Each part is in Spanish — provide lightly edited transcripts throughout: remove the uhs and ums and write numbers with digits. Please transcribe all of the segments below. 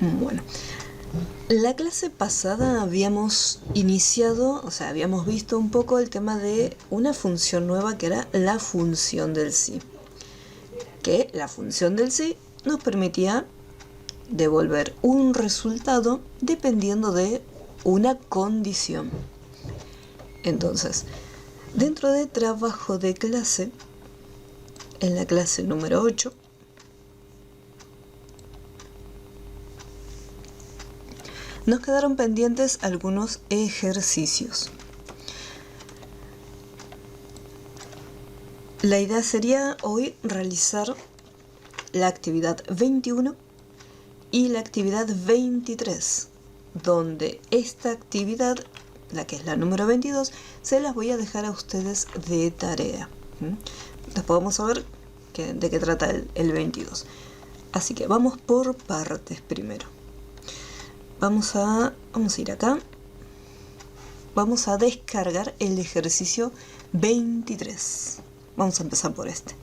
Bueno, la clase pasada habíamos iniciado, o sea, habíamos visto un poco el tema de una función nueva que era la función del sí. Que la función del sí nos permitía devolver un resultado dependiendo de una condición. Entonces, dentro de trabajo de clase, en la clase número 8, nos quedaron pendientes algunos ejercicios. La idea sería hoy realizar la actividad 21 y la actividad 23, donde esta actividad, la que es la número 22, se las voy a dejar a ustedes de tarea. Después vamos a ver de qué trata el 22. Así que vamos por partes primero. Vamos a ir acá. Vamos a descargar el ejercicio 23. Vamos a empezar por este.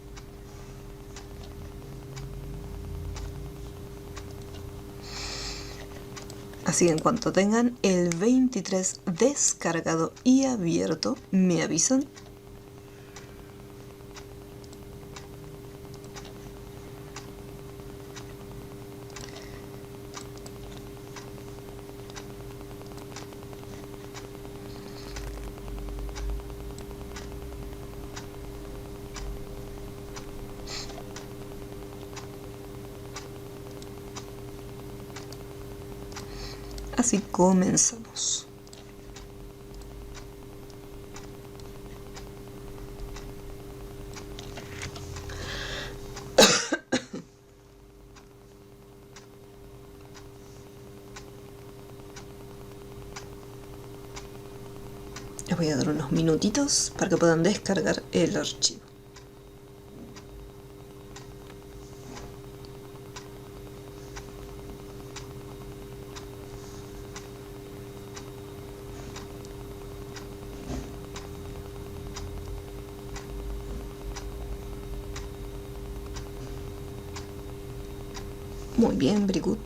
Así que en cuanto tengan el 23 descargado y abierto, me avisan. Así comenzamos. Les voy a dar unos minutitos para que puedan descargar el archivo. Muy bien, very good.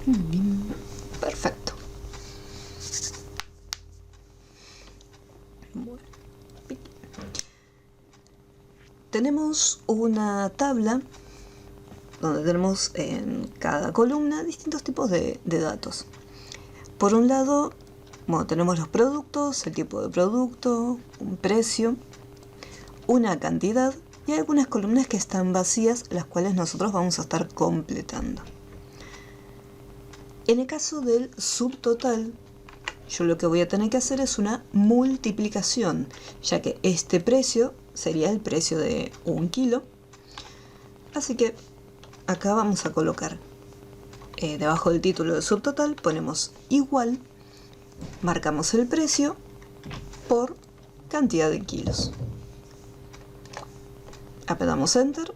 Bien, perfecto. Bueno, tenemos una tabla donde tenemos en cada columna distintos tipos de datos. Por un lado, bueno, tenemos los productos, el tipo de producto, un precio, una cantidad y algunas columnas que están vacías, las cuales nosotros vamos a estar completando. En el caso del subtotal, yo lo que voy a tener que hacer es una multiplicación, ya que este precio sería el precio de 1 kilo. Así que acá vamos a colocar, debajo del título de subtotal, ponemos igual marcamos el precio por cantidad de kilos. Apretamos Enter.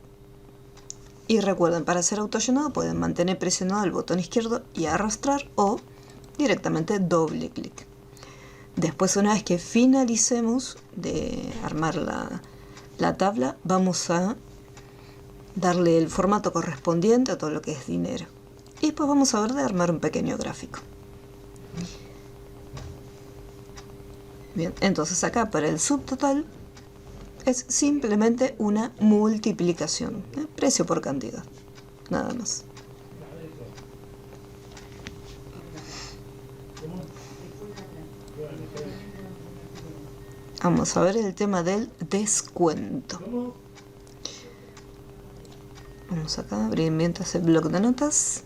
Y recuerden, para hacer autollenado pueden mantener presionado el botón izquierdo y arrastrar o directamente doble clic. Después, una vez que finalicemos de armar la tabla, vamos a darle el formato correspondiente a todo lo que es dinero. Y después vamos a ver de armar un pequeño gráfico. Bien, entonces acá para el subtotal es simplemente una multiplicación, precio por cantidad, nada más. Vamos a ver el tema del descuento. Vamos acá a abrir mientras el bloc de notas.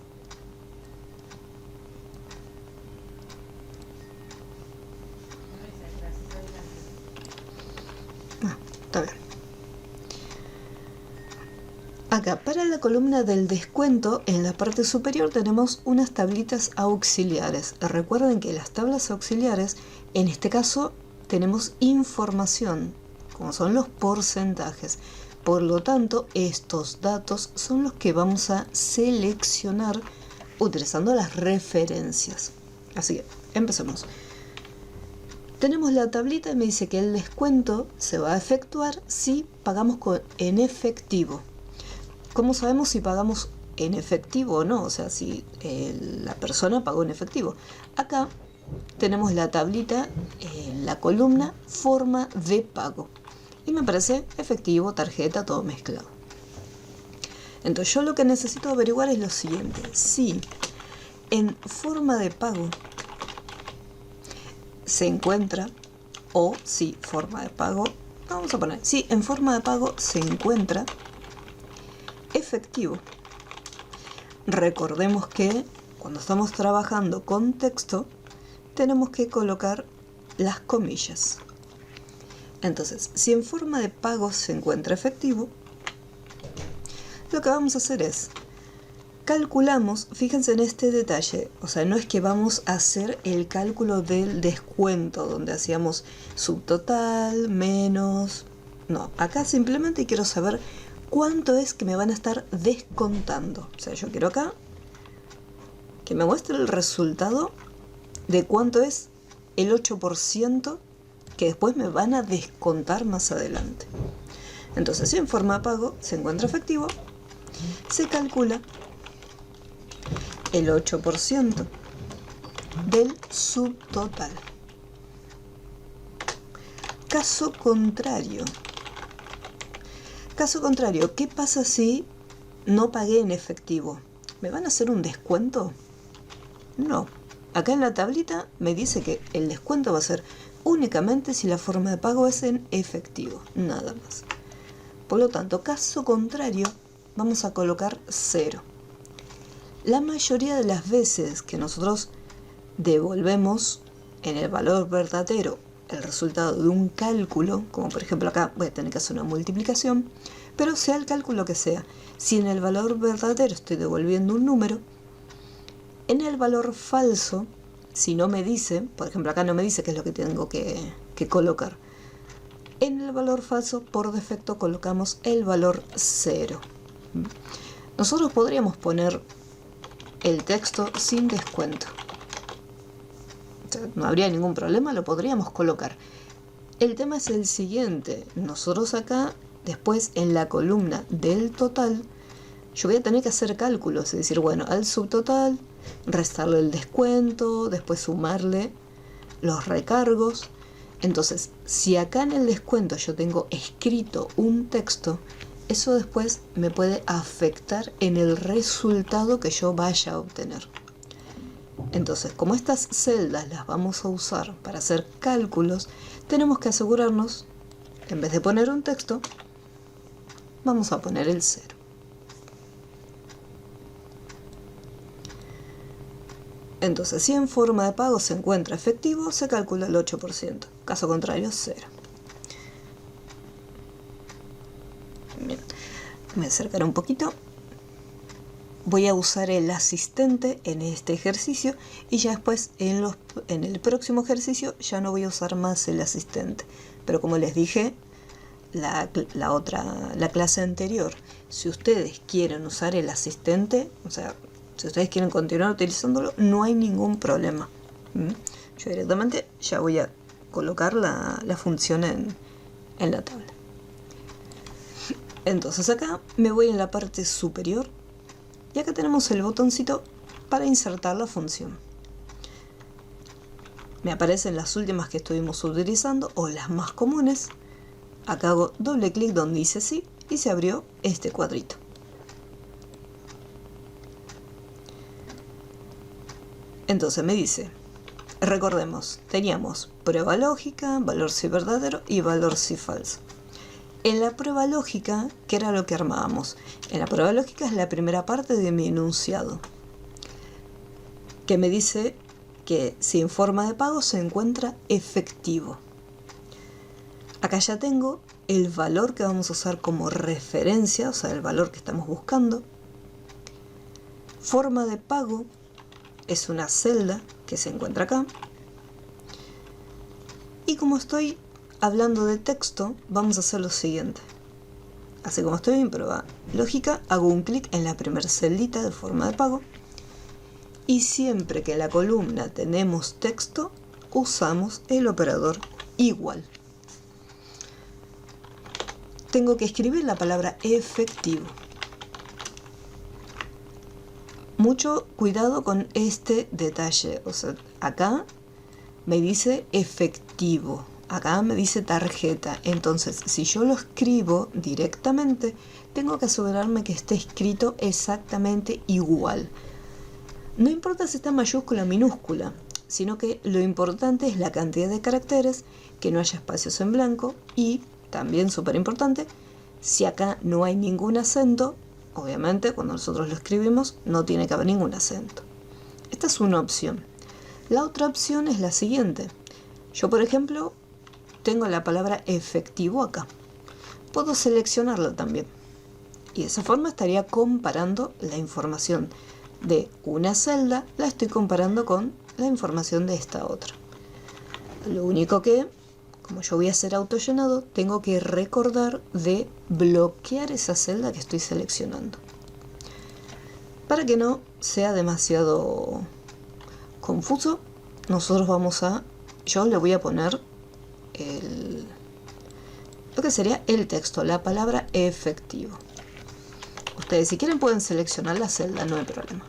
Está bien. Acá, para la columna del descuento, en la parte superior tenemos unas tablitas auxiliares. Recuerden que las tablas auxiliares, en este caso, tenemos información, como son los porcentajes. Por lo tanto, estos datos son los que vamos a seleccionar utilizando las referencias. Así que, empecemos. Tenemos la tablita y me dice que el descuento se va a efectuar si pagamos en efectivo. ¿Cómo sabemos si pagamos en efectivo o no? O sea, si la persona pagó en efectivo. Acá tenemos la tablita en la columna forma de pago. Y me aparece efectivo, tarjeta, todo mezclado. Entonces yo lo que necesito averiguar es lo siguiente. Si en forma de pago se encuentra, o si forma de pago, vamos a poner, si en forma de pago se encuentra efectivo. Recordemos que cuando estamos trabajando con texto tenemos que colocar las comillas. Entonces, si en forma de pago se encuentra efectivo, lo que vamos a hacer es calculamos, fíjense en este detalle, o sea, no es que vamos a hacer el cálculo del descuento, donde hacíamos subtotal, menos, no, acá simplemente quiero saber cuánto es que me van a estar descontando. O sea, yo quiero acá que me muestre el resultado de cuánto es el 8% que después me van a descontar más adelante. Entonces, si en forma de pago se encuentra efectivo, se calcula el 8% del subtotal. Caso contrario, ¿qué pasa si no pagué en efectivo? ¿Me van a hacer un descuento? No. Acá en la tablita me dice que el descuento va a ser únicamente si la forma de pago es en efectivo, nada más. Por lo tanto, caso contrario, vamos a colocar 0. La mayoría de las veces que nosotros devolvemos en el valor verdadero el resultado de un cálculo, como por ejemplo acá voy a tener que hacer una multiplicación, pero sea el cálculo que sea, si en el valor verdadero estoy devolviendo un número, en el valor falso, si no me dice, por ejemplo acá no me dice qué es lo que tengo que colocar, en el valor falso por defecto colocamos el valor 0. Nosotros podríamos poner el texto sin descuento. O sea, no habría ningún problema, lo podríamos colocar. El tema es el siguiente. Nosotros acá, después en la columna del total, yo voy a tener que hacer cálculos. Es decir, bueno, al subtotal, restarle el descuento, después sumarle los recargos. Entonces, si acá en el descuento yo tengo escrito un texto, eso después me puede afectar en el resultado que yo vaya a obtener. Entonces, como estas celdas las vamos a usar para hacer cálculos, tenemos que asegurarnos, en vez de poner un texto, vamos a poner el 0. Entonces, si en forma de pago se encuentra efectivo, se calcula el 8%. Caso contrario, 0. Bien. Me acercaré un poquito. voy a usar el asistente en este ejercicio y ya después en el próximo ejercicio ya no voy a usar más el asistente. Pero como les dije la clase anterior, si ustedes quieren usar el asistente, o sea, si ustedes quieren continuar utilizándolo, no hay ningún problema. Yo directamente ya voy a colocar la función en la tabla. Entonces acá me voy en la parte superior y acá tenemos el botoncito para insertar la función. Me aparecen las últimas que estuvimos utilizando o las más comunes. Acá hago doble clic donde dice sí y se abrió este cuadrito. Entonces me dice, recordemos, teníamos prueba lógica, valor si verdadero y valor si falso. En la prueba lógica, ¿qué era lo que armábamos? En la prueba lógica es la primera parte de mi enunciado, que me dice que si en forma de pago se encuentra efectivo. Acá ya tengo el valor que vamos a usar como referencia, o sea, el valor que estamos buscando. Forma de pago es una celda que se encuentra acá. Y como estoy hablando de texto, vamos a hacer lo siguiente. Así como estoy en prueba lógica, hago un clic en la primera celdita de forma de pago. Y siempre que en la columna tenemos texto, usamos el operador igual. Tengo que escribir la palabra efectivo. Mucho cuidado con este detalle. O sea, acá me dice efectivo. Acá me dice tarjeta. Entonces, si yo lo escribo directamente, tengo que asegurarme que esté escrito exactamente igual. No importa si está mayúscula o minúscula, sino que lo importante es la cantidad de caracteres, que no haya espacios en blanco y, también súper importante, si acá no hay ningún acento, obviamente cuando nosotros lo escribimos no tiene que haber ningún acento. Esta es una opción. La otra opción es la siguiente. Yo, por ejemplo, tengo la palabra efectivo acá. Puedo seleccionarla también. Y de esa forma estaría comparando la información de una celda, la estoy comparando con la información de esta otra. Lo único que, como yo voy a hacer autollenado, tengo que recordar de bloquear esa celda que estoy seleccionando. Para que no sea demasiado confuso, yo le voy a poner lo que sería el texto, la palabra efectivo. Ustedes si quieren pueden seleccionar la celda, no hay problema.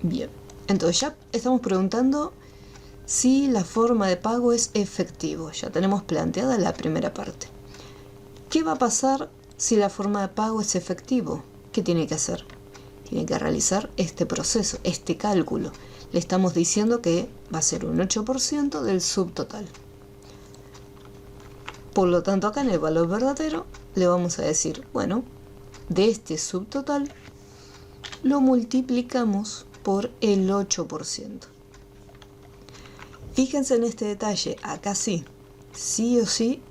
Bien, entonces ya estamos preguntando si la forma de pago es efectivo. Ya tenemos planteada la primera parte. ¿Qué va a pasar si la forma de pago es efectivo? ¿Qué tiene que hacer? Tiene que realizar este proceso, este cálculo. Le estamos diciendo que va a ser un 8% del subtotal. Por lo tanto, acá en el valor verdadero le vamos a decir, bueno, de este subtotal lo multiplicamos por el 8%. Fíjense en este detalle, acá sí o sí,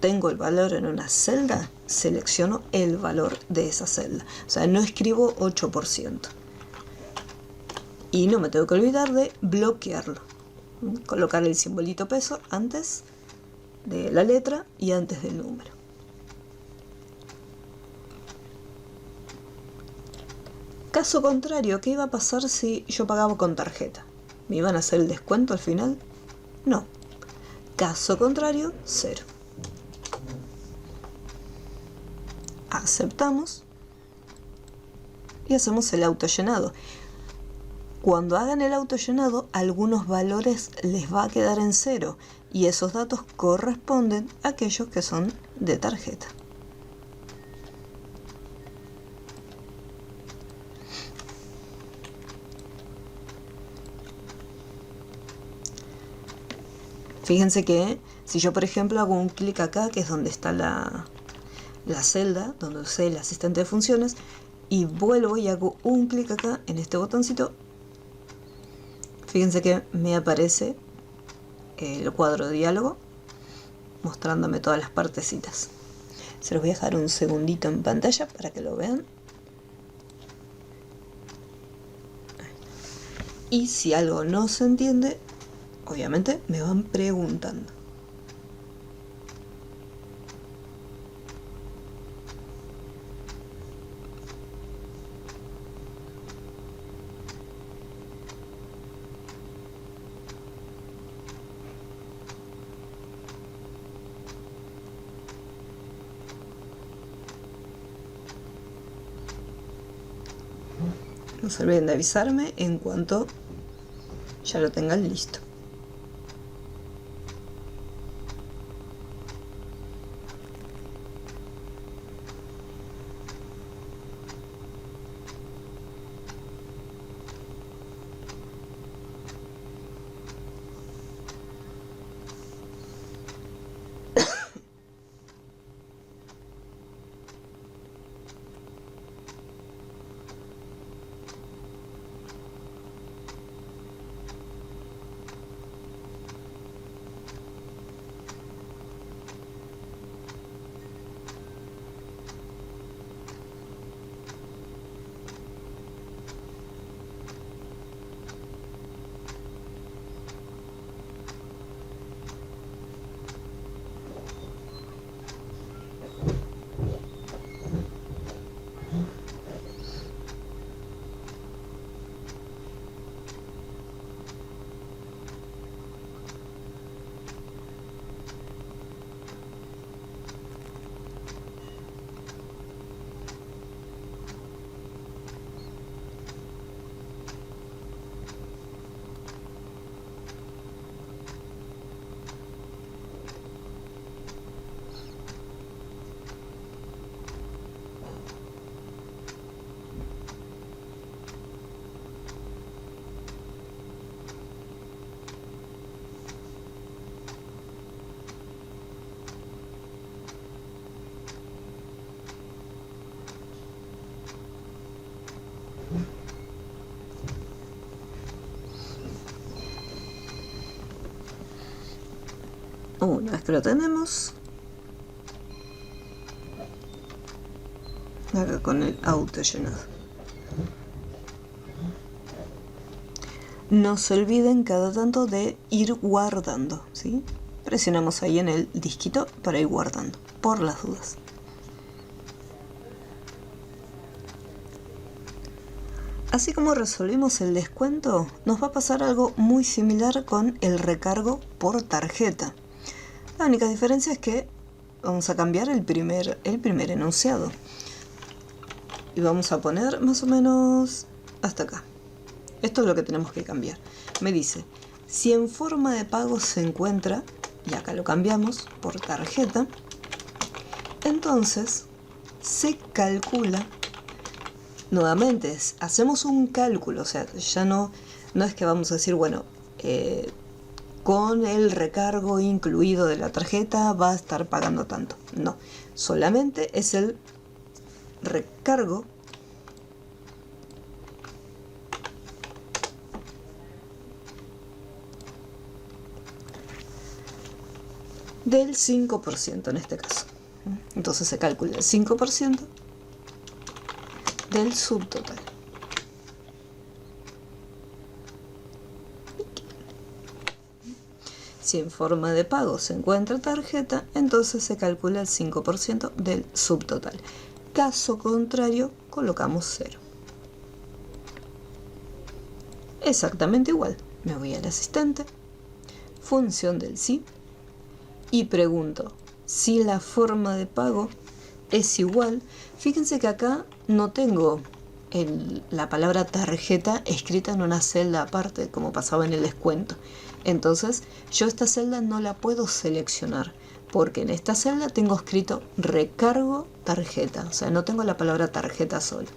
tengo el valor en una celda, selecciono el valor de esa celda. O sea, no escribo 8%. Y no me tengo que olvidar de bloquearlo. Colocar el simbolito peso antes de la letra y antes del número. Caso contrario, ¿qué iba a pasar si yo pagaba con tarjeta? ¿Me iban a hacer el descuento al final? No. Caso contrario, 0. Aceptamos y hacemos el autollenado. Cuando hagan el autollenado, algunos valores les va a quedar en 0 y esos datos corresponden a aquellos que son de tarjeta. Fíjense que si yo, por ejemplo, hago un clic acá, que es donde está la celda, donde usé el asistente de funciones, y vuelvo y hago un clic acá en este botoncito, fíjense que me aparece el cuadro de diálogo mostrándome todas las partecitas. Se los voy a dejar un segundito en pantalla para que lo vean. Y si algo no se entiende, obviamente me van preguntando. No se olviden de avisarme en cuanto ya lo tengan listo. Una vez que lo tenemos, acá con el auto llenado. No se olviden cada tanto de ir guardando, ¿sí? Presionamos ahí en el disquito para ir guardando, por las dudas. Así como resolvimos el descuento, nos va a pasar algo muy similar con el recargo por tarjeta. La única diferencia es que vamos a cambiar el primer enunciado. Y vamos a poner más o menos hasta acá. Esto es lo que tenemos que cambiar. Me dice, si en forma de pago se encuentra, y acá lo cambiamos por tarjeta, entonces se calcula, nuevamente, hacemos un cálculo, o sea, ya no es que vamos a decir, bueno, con el recargo incluido de la tarjeta va a estar pagando tanto. No, solamente es el recargo del 5% en este caso. Entonces se calcula el 5% del subtotal. Si en forma de pago se encuentra tarjeta, entonces se calcula el 5% del subtotal. Caso contrario, colocamos 0. Exactamente igual. Me voy al asistente, función del sí, y pregunto si la forma de pago es igual. Fíjense que acá no tengo la palabra tarjeta escrita en una celda aparte, como pasaba en el descuento. Entonces yo esta celda no la puedo seleccionar, porque en esta celda tengo escrito recargo tarjeta, o sea, no tengo la palabra tarjeta sola.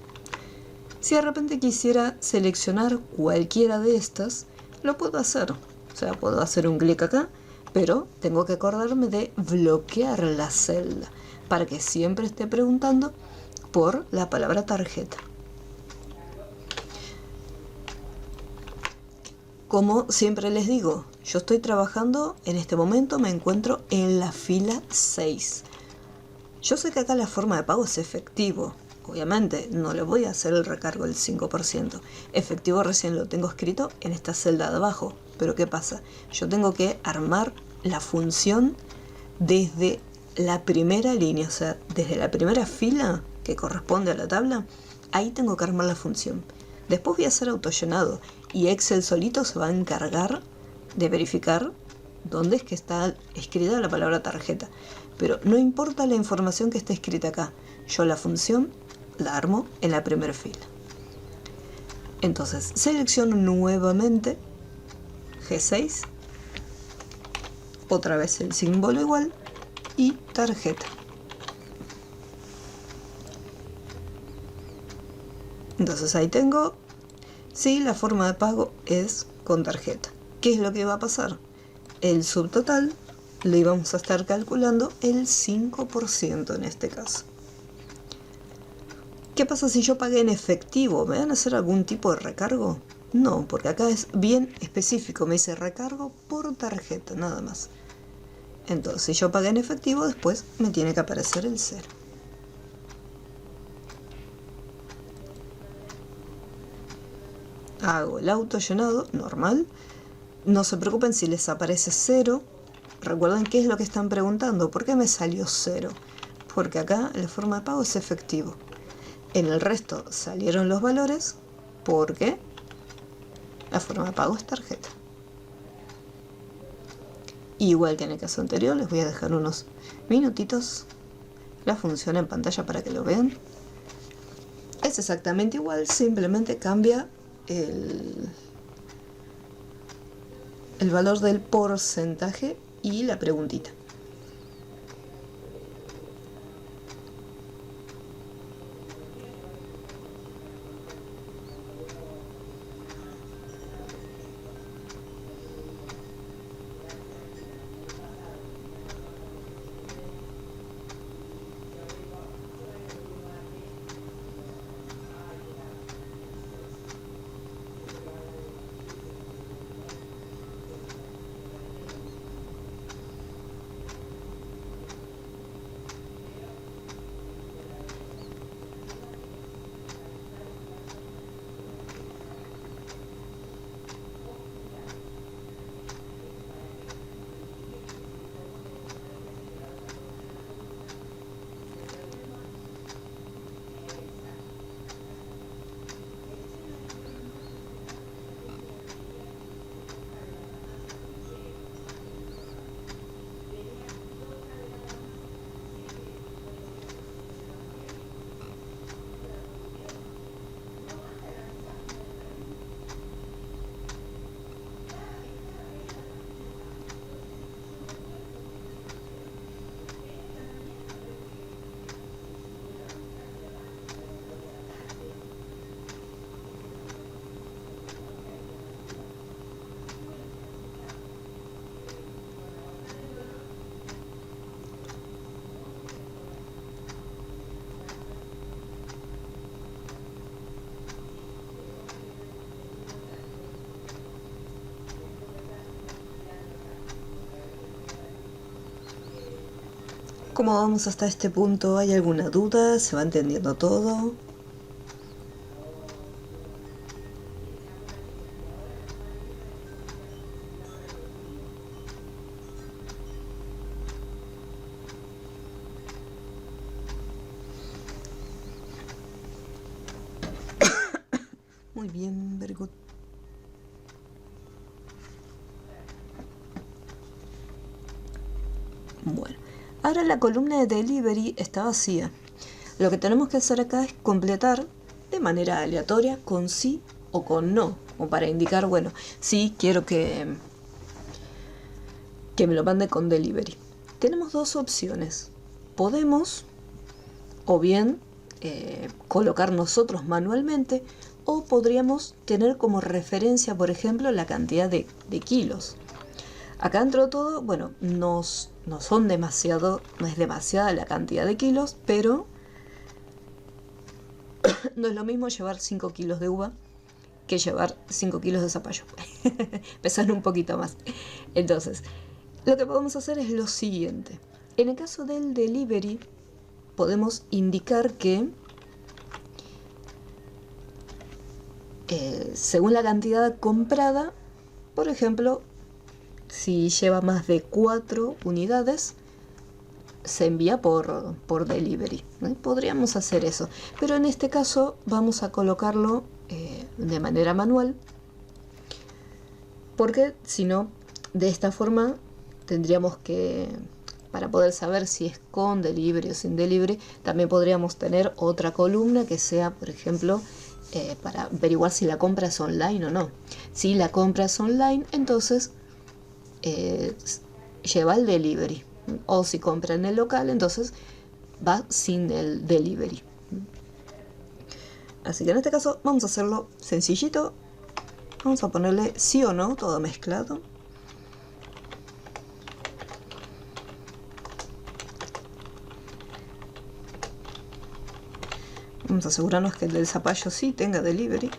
Si de repente quisiera seleccionar cualquiera de estas, lo puedo hacer. O sea, puedo hacer un clic acá, pero tengo que acordarme de bloquear la celda para que siempre esté preguntando por la palabra tarjeta. Como siempre les digo, yo estoy trabajando, en este momento me encuentro en la fila 6. Yo sé que acá la forma de pago es efectivo. Obviamente, no le voy a hacer el recargo del 5%. Efectivo recién lo tengo escrito en esta celda de abajo. Pero ¿qué pasa? Yo tengo que armar la función desde la primera línea, o sea, desde la primera fila que corresponde a la tabla, ahí tengo que armar la función. Después voy a hacer autollenado y Excel solito se va a encargar de verificar dónde es que está escrita la palabra tarjeta. Pero no importa la información que esté escrita acá, yo la función la armo en la primera fila. Entonces selecciono nuevamente G6, otra vez el símbolo igual y tarjeta. Entonces ahí tengo, sí, la forma de pago es con tarjeta. ¿Qué es lo que va a pasar? El subtotal lo íbamos a estar calculando el 5% en este caso. ¿Qué pasa si yo pagué en efectivo? ¿Me van a hacer algún tipo de recargo? No, porque acá es bien específico, me dice recargo por tarjeta, nada más. Entonces, si yo pagué en efectivo, después me tiene que aparecer el 0. Hago el autollenado normal. No se preocupen si les aparece 0. Recuerden qué es lo que están preguntando. ¿Por qué me salió 0? Porque acá la forma de pago es efectivo. En el resto salieron los valores porque la forma de pago es tarjeta. Igual que en el caso anterior, les voy a dejar unos minutitos la función en pantalla para que lo vean. Es exactamente igual, simplemente cambia el valor del porcentaje y la preguntita. ¿Cómo vamos hasta este punto? ¿Hay alguna duda? ¿Se va entendiendo todo? Muy bien, very good. Bueno, ahora la columna de delivery está vacía. Lo que tenemos que hacer acá es completar de manera aleatoria con sí o con no, o para indicar, bueno, sí quiero que me lo mande con delivery. Tenemos dos opciones. Podemos, o bien, colocar nosotros manualmente, o podríamos tener como referencia, por ejemplo, la cantidad de kilos. Acá dentro de todo, bueno, no es demasiada la cantidad de kilos, pero no es lo mismo llevar 5 kilos de uva que llevar 5 kilos de zapallo. Pesan un poquito más. Entonces, lo que podemos hacer es lo siguiente. En el caso del delivery, podemos indicar que según la cantidad comprada, por ejemplo, si lleva más de 4 unidades, se envía por delivery. Podríamos hacer eso, pero en este caso vamos a colocarlo de manera manual, porque si no, de esta forma tendríamos que, para poder saber si es con delivery o sin delivery, también podríamos tener otra columna que sea, por ejemplo, para averiguar si la compra es online o no. Si la compra es online, entonces lleva el delivery, o si compra en el local, entonces va sin el delivery. Así que en este caso vamos a hacerlo sencillito. Vamos a ponerle sí o no, todo mezclado. Vamos a asegurarnos que el del zapallo sí tenga delivery.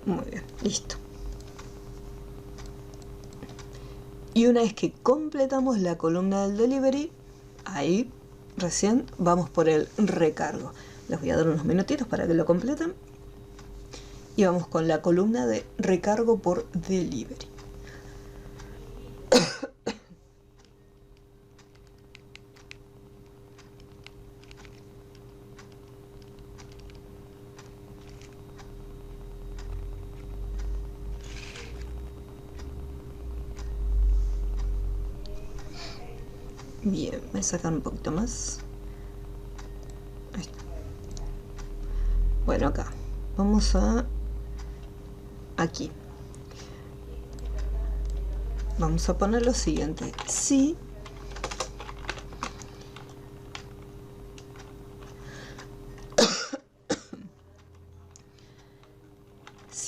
Muy bien, listo. Y una vez que completamos la columna del delivery, ahí recién vamos por el recargo. Les voy a dar unos minutitos para que lo completen. Y vamos con la columna de recargo por delivery. Bien, voy a sacar un poquito más. Ahí está. Bueno, acá vamos a aquí vamos a poner lo siguiente: si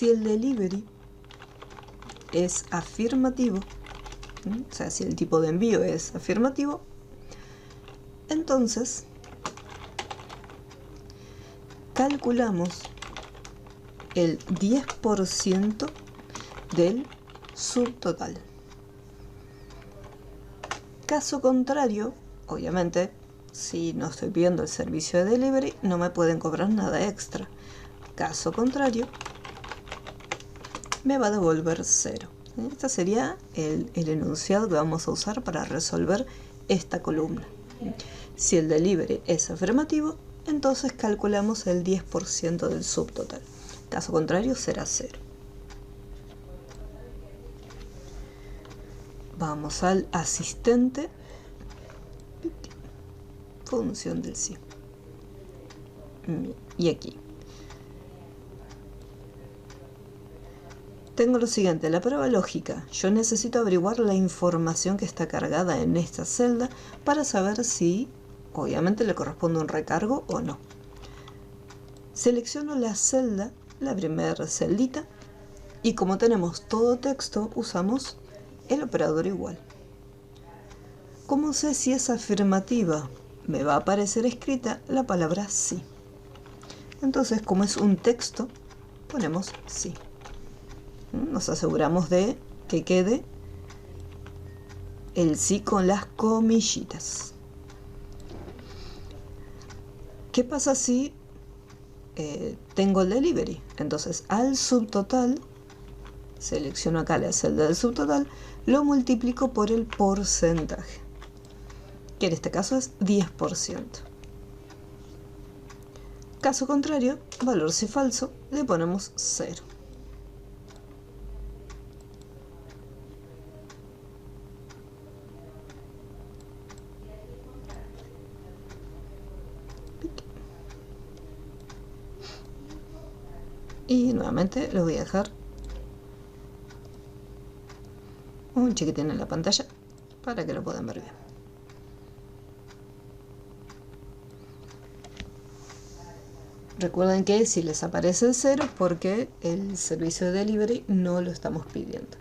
el delivery es afirmativo, o sea, si el tipo de envío es afirmativo, entonces calculamos el 10% del subtotal. Caso contrario, obviamente, si no estoy pidiendo el servicio de delivery, no me pueden cobrar nada extra. Caso contrario, me va a devolver 0. Este sería el enunciado que vamos a usar para resolver esta columna. Si el delivery es afirmativo, entonces calculamos el 10% del subtotal. Caso contrario, será 0. Vamos al asistente, función del sí. Y aquí tengo lo siguiente: la prueba lógica. Yo necesito averiguar la información que está cargada en esta celda para saber si obviamente le corresponde un recargo o no. Selecciono la celda, la primera celdita, y como tenemos todo texto, usamos el operador igual. ¿Cómo sé si es afirmativa? Me va a aparecer escrita la palabra sí. Entonces, como es un texto, ponemos sí. Nos aseguramos de que quede el sí con las comillitas. ¿Qué pasa si tengo el delivery? Entonces, al subtotal, selecciono acá la celda del subtotal, lo multiplico por el porcentaje, que en este caso es 10%. Caso contrario, valor si falso, le ponemos 0. Y nuevamente les voy a dejar un chiquitín en la pantalla para que lo puedan ver bien. Recuerden que si les aparece el 0 es porque el servicio de delivery no lo estamos pidiendo.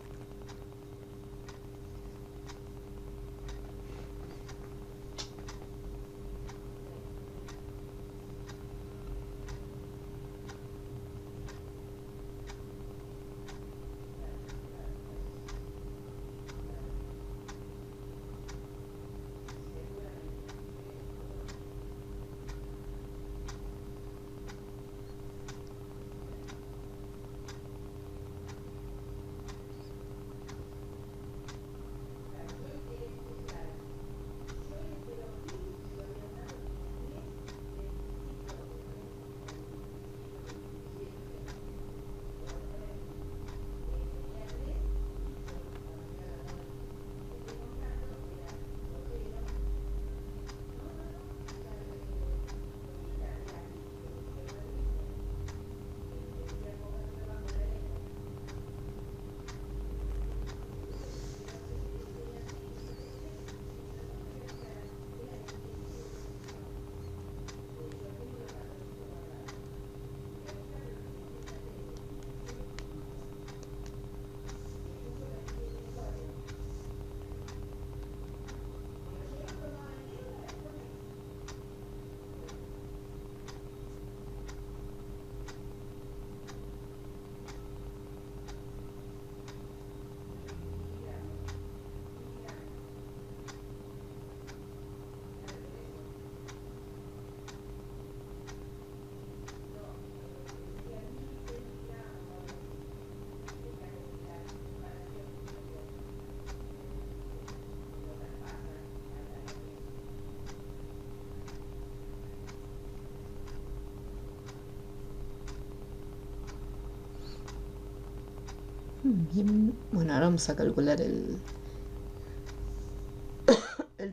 Bien. Bueno, ahora vamos a calcular el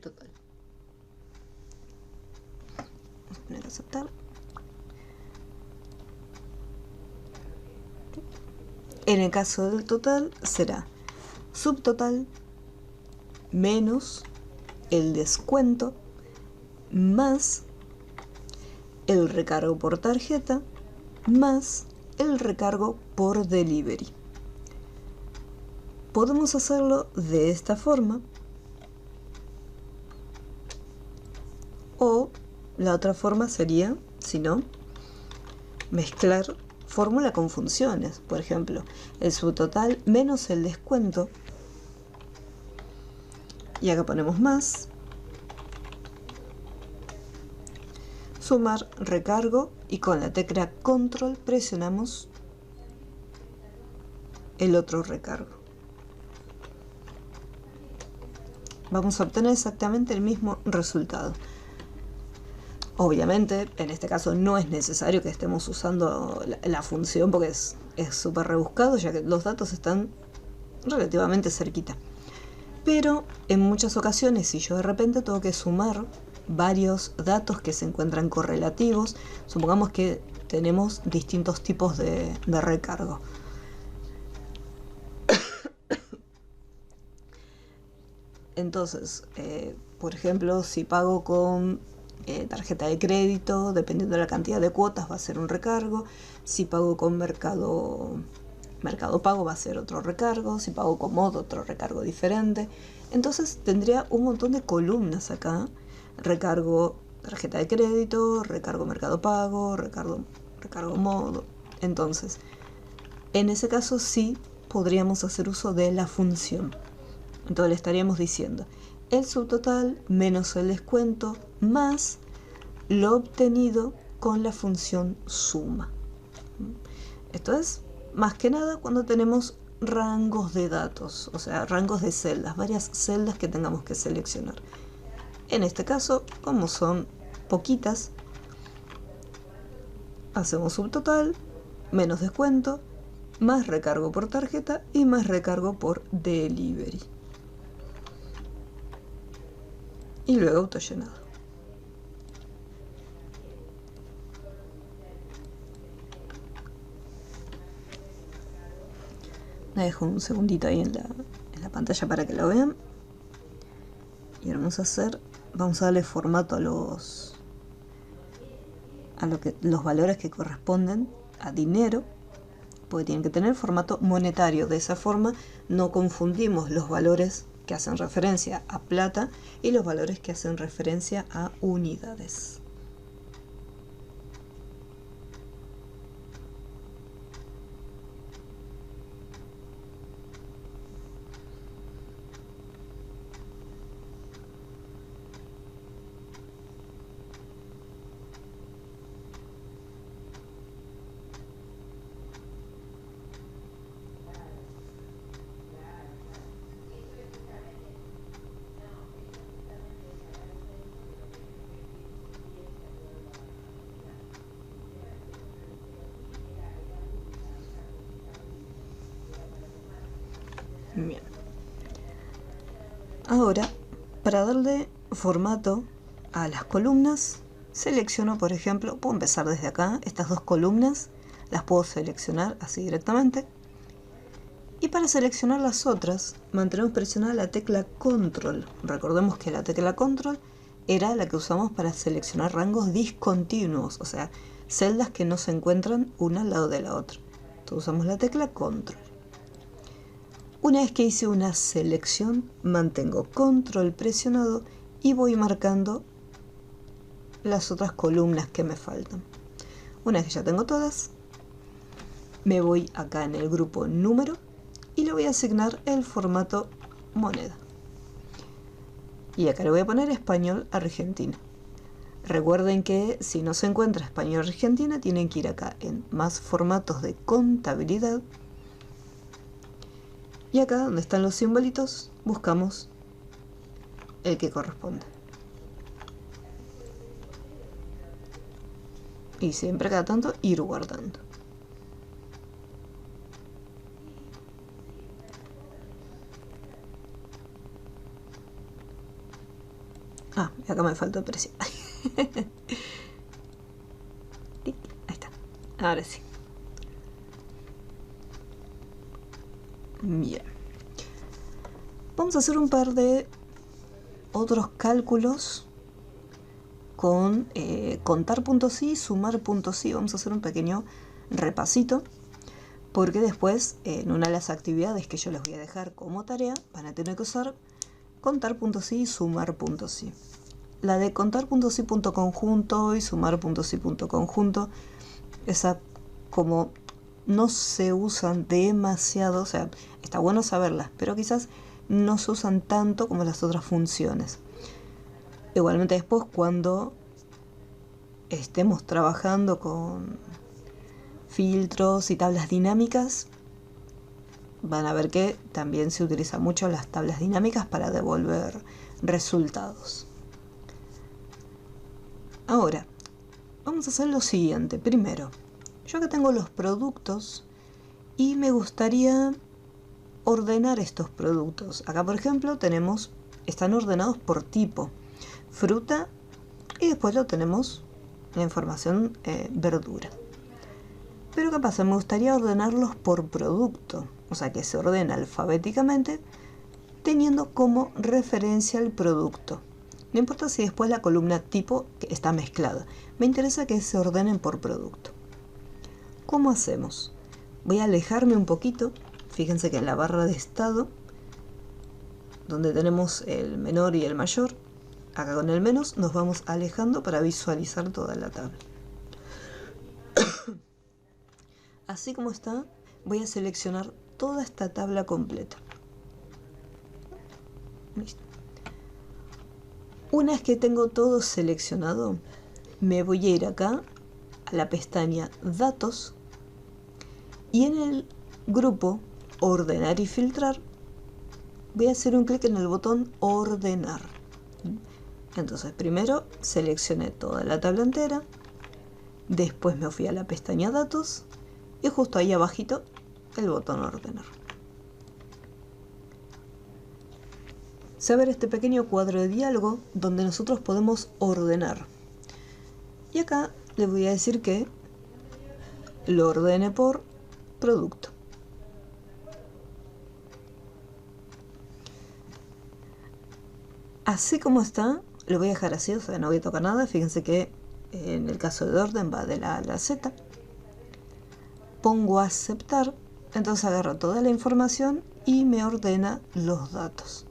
total. Vamos a poner a aceptar. En el caso del total será subtotal menos el descuento más el recargo por tarjeta más el recargo por delivery. Podemos hacerlo de esta forma o la otra forma sería, si no, mezclar fórmula con funciones. Por ejemplo, el subtotal menos el descuento, y acá ponemos más, sumar recargo, y con la tecla control presionamos el otro recargo. Vamos a obtener exactamente el mismo resultado. Obviamente, en este caso no es necesario que estemos usando la función porque es súper rebuscado, ya que los datos están relativamente cerquita. Pero en muchas ocasiones, si yo de repente tengo que sumar varios datos que se encuentran correlativos, supongamos que tenemos distintos tipos de recargo. Entonces, por ejemplo, si pago con tarjeta de crédito, dependiendo de la cantidad de cuotas, va a ser un recargo. Si pago con Mercado Pago, va a ser otro recargo. Si pago con Modo, otro recargo diferente. Entonces tendría un montón de columnas acá. Recargo tarjeta de crédito, recargo Mercado Pago, recargo Modo. Entonces, en ese caso sí podríamos hacer uso de la función. Entonces le estaríamos diciendo el subtotal menos el descuento más lo obtenido con la función suma. Esto es más que nada cuando tenemos rangos de datos, o sea, rangos de celdas, varias celdas que tengamos que seleccionar. En este caso, como son poquitas, hacemos subtotal menos descuento más recargo por tarjeta y más recargo por delivery. Y luego autollenado. Me dejo un segundito ahí en la pantalla para que lo vean. Y ahora vamos a darle formato a los valores que corresponden a dinero, porque tienen que tener formato monetario. De esa forma no confundimos los valores que hacen referencia a plata y los valores que hacen referencia a unidades. Bien. Ahora, para darle formato a las columnas, selecciono, por ejemplo, puedo empezar desde acá, estas dos columnas, las puedo seleccionar así directamente. Y para seleccionar las otras, mantenemos presionada la tecla Control. Recordemos que la tecla Control era la que usamos para seleccionar rangos discontinuos, o sea, celdas que no se encuentran una al lado de la otra. Entonces usamos la tecla Control. Una vez que hice una selección, mantengo Control presionado y voy marcando las otras columnas que me faltan. Una vez que ya tengo todas, me voy acá en el grupo número y le voy a asignar el formato moneda. Y acá le voy a poner español Argentina. Recuerden que si no se encuentra español Argentina, tienen que ir acá en más formatos de contabilidad. Y acá donde están los simbolitos, buscamos el que corresponde. Y siempre cada tanto ir guardando. Acá me faltó presión. Ahí está. Ahora sí. Bien. Vamos a hacer un par de otros cálculos con contar puntos sí, sumar puntos sí. Vamos a hacer un pequeño repasito, porque después en una de las actividades que yo les voy a dejar como tarea van a tener que usar contar puntos sí y sumar puntos sí. La de contar puntos sí punto conjunto y sumar puntos sí punto conjunto, esa como no se usan demasiado, o sea, está bueno saberlas, pero quizás no se usan tanto como las otras funciones. Igualmente después, cuando estemos trabajando con filtros y tablas dinámicas, van a ver que también se utilizan mucho las tablas dinámicas para devolver resultados. Ahora, vamos a hacer lo siguiente. Primero, yo acá tengo los productos y me gustaría ordenar estos productos. Acá, por ejemplo, están ordenados por tipo, fruta, y después lo tenemos la información verdura. Pero ¿qué pasa? Me gustaría ordenarlos por producto, o sea que se ordena alfabéticamente teniendo como referencia el producto. No importa si después la columna tipo está mezclada, me interesa que se ordenen por producto. ¿Cómo hacemos? Voy a alejarme un poquito. Fíjense que en la barra de estado, donde tenemos el menor y el mayor, acá con el menos nos vamos alejando para visualizar toda la tabla. Así como está, voy a seleccionar toda esta tabla completa. Listo. Una vez que tengo todo seleccionado, me voy a ir acá a la pestaña Datos y en el grupo Ordenar y Filtrar voy a hacer un clic en el botón Ordenar. Entonces primero seleccioné toda la tabla entera, después me fui a la pestaña Datos y justo ahí abajito el botón Ordenar. Se va a ver este pequeño cuadro de diálogo donde nosotros podemos ordenar. Y acá les voy a decir que lo ordene por producto. Así como está, lo voy a dejar así, o sea, no voy a tocar nada. Fíjense que en el caso de orden va de la A a la Z. Pongo aceptar, entonces agarro toda la información y me ordena los datos.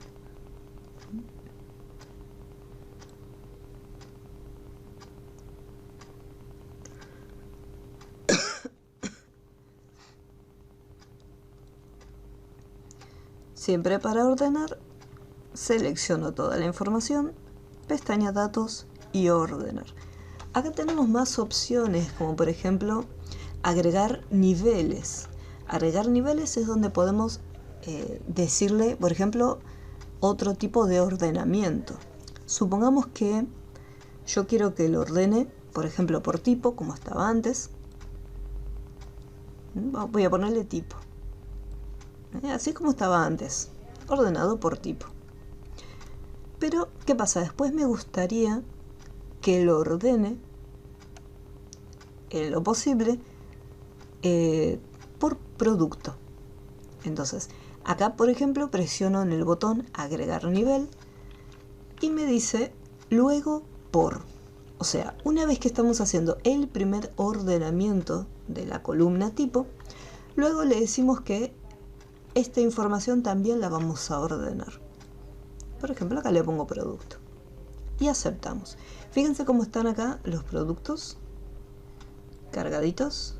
Siempre para ordenar, selecciono toda la información, pestaña Datos y Ordenar. Acá tenemos más opciones, como por ejemplo agregar niveles. Agregar niveles es donde podemos decirle, por ejemplo, otro tipo de ordenamiento. Supongamos que yo quiero que lo ordene, por ejemplo, por tipo, como estaba antes. Voy a ponerle tipo. Así como estaba antes, ordenado por tipo. Pero, ¿qué pasa? Después me gustaría que lo ordene, en lo posible, por producto. Entonces, acá, por ejemplo, presiono en el botón agregar nivel y me dice luego por. O sea, una vez que estamos haciendo el primer ordenamiento de la columna tipo, luego le decimos que esta información también la vamos a ordenar. Por ejemplo, acá le pongo producto y aceptamos. Fíjense cómo están acá los productos cargaditos.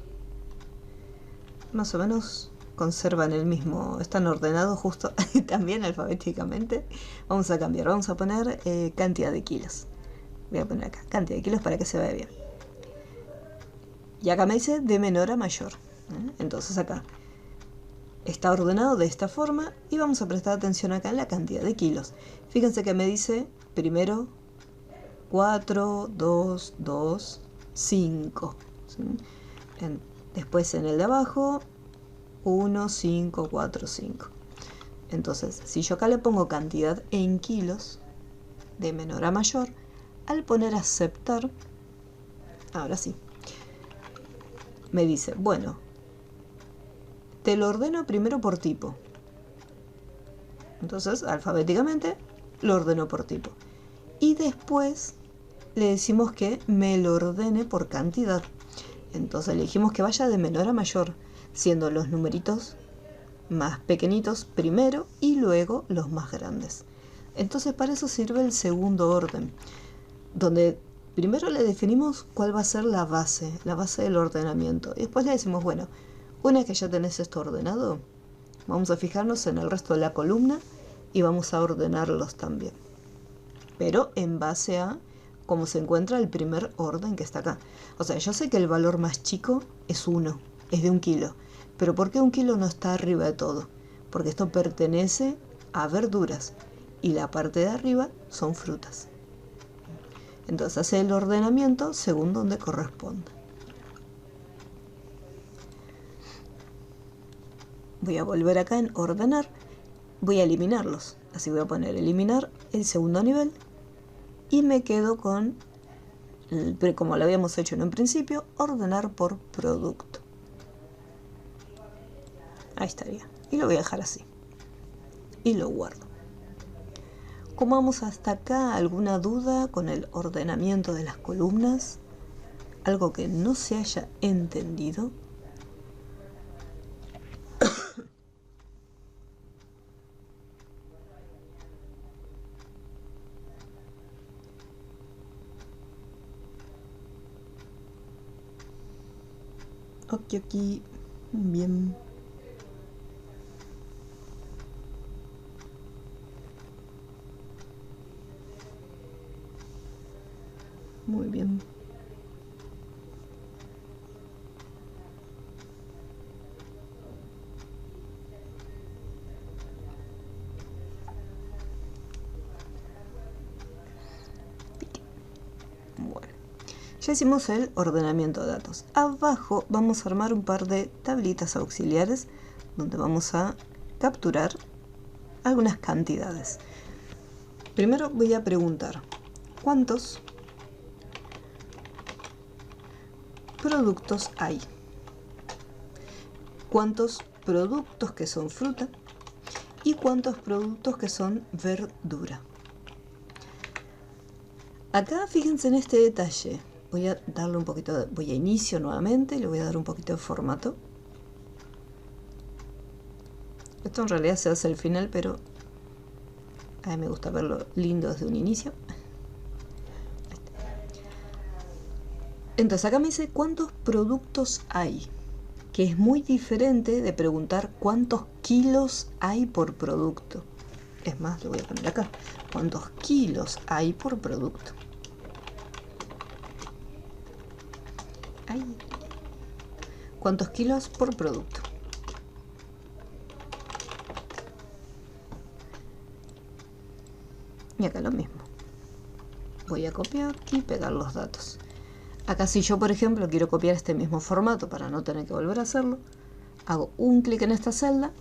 Más o menos conservan el mismo, están ordenados justo también alfabéticamente. Vamos a cambiar, vamos a poner cantidad de kilos. Voy a poner acá cantidad de kilos para que se vea bien. Y acá me dice de menor a mayor. Entonces acá está ordenado de esta forma y vamos a prestar atención acá en la cantidad de kilos. Fíjense que me dice primero 4, 2, 2, 5. ¿Sí? Después en el de abajo 1, 5, 4, 5. Entonces, si yo acá le pongo cantidad en kilos, de menor a mayor, Al poner aceptar, ahora sí, me dice, bueno, te lo ordeno primero por tipo. Entonces, alfabéticamente, lo ordeno por tipo. Y después le decimos que me lo ordene por cantidad. Entonces le dijimos que vaya de menor a mayor, siendo los numeritos más pequeñitos primero y luego los más grandes. Entonces para eso sirve el segundo orden, donde primero le definimos cuál va a ser la base del ordenamiento. Y después le decimos, bueno, una vez que ya tenés esto ordenado, vamos a fijarnos en el resto de la columna y vamos a ordenarlos también. Pero en base a cómo se encuentra el primer orden que está acá. O sea, yo sé que el valor más chico es 1, es de 1 kilo. Pero ¿por qué 1 kilo no está arriba de todo? Porque esto pertenece a verduras y la parte de arriba son frutas. Entonces hace el ordenamiento según donde corresponda. Voy a volver acá en ordenar. Voy a eliminarlos. Así voy a poner eliminar el segundo nivel. Y me quedo con, como lo habíamos hecho en un principio, ordenar por producto. Ahí estaría. Y lo voy a dejar así. Y lo guardo. ¿Cómo vamos hasta acá? ¿Alguna duda con el ordenamiento de las columnas? ¿Algo que no se haya entendido? Ok, bien. Muy bien. Bueno, ya hicimos el ordenamiento de datos. Abajo vamos a armar un par de tablitas auxiliares donde vamos a capturar algunas cantidades. Primero voy a preguntar, ¿cuántos productos hay? ¿Cuántos productos que son fruta? ¿Y cuántos productos que son verdura? Acá fíjense en este detalle. Voy a darle un poquito de, voy a inicio nuevamente, le voy a dar un poquito de formato. Esto en realidad se hace al final, pero a mí me gusta verlo lindo desde un inicio. Entonces acá me dice cuántos productos hay, que es muy diferente de preguntar cuántos kilos hay por producto. Es más, lo voy a poner acá. ¿Cuántos kilos hay por producto? ¿Cuántos kilos por producto? Y acá lo mismo. Voy a copiar y pegar los datos. Acá si yo, por ejemplo, quiero copiar este mismo formato para no tener que volver a hacerlo, hago un clic en esta celda,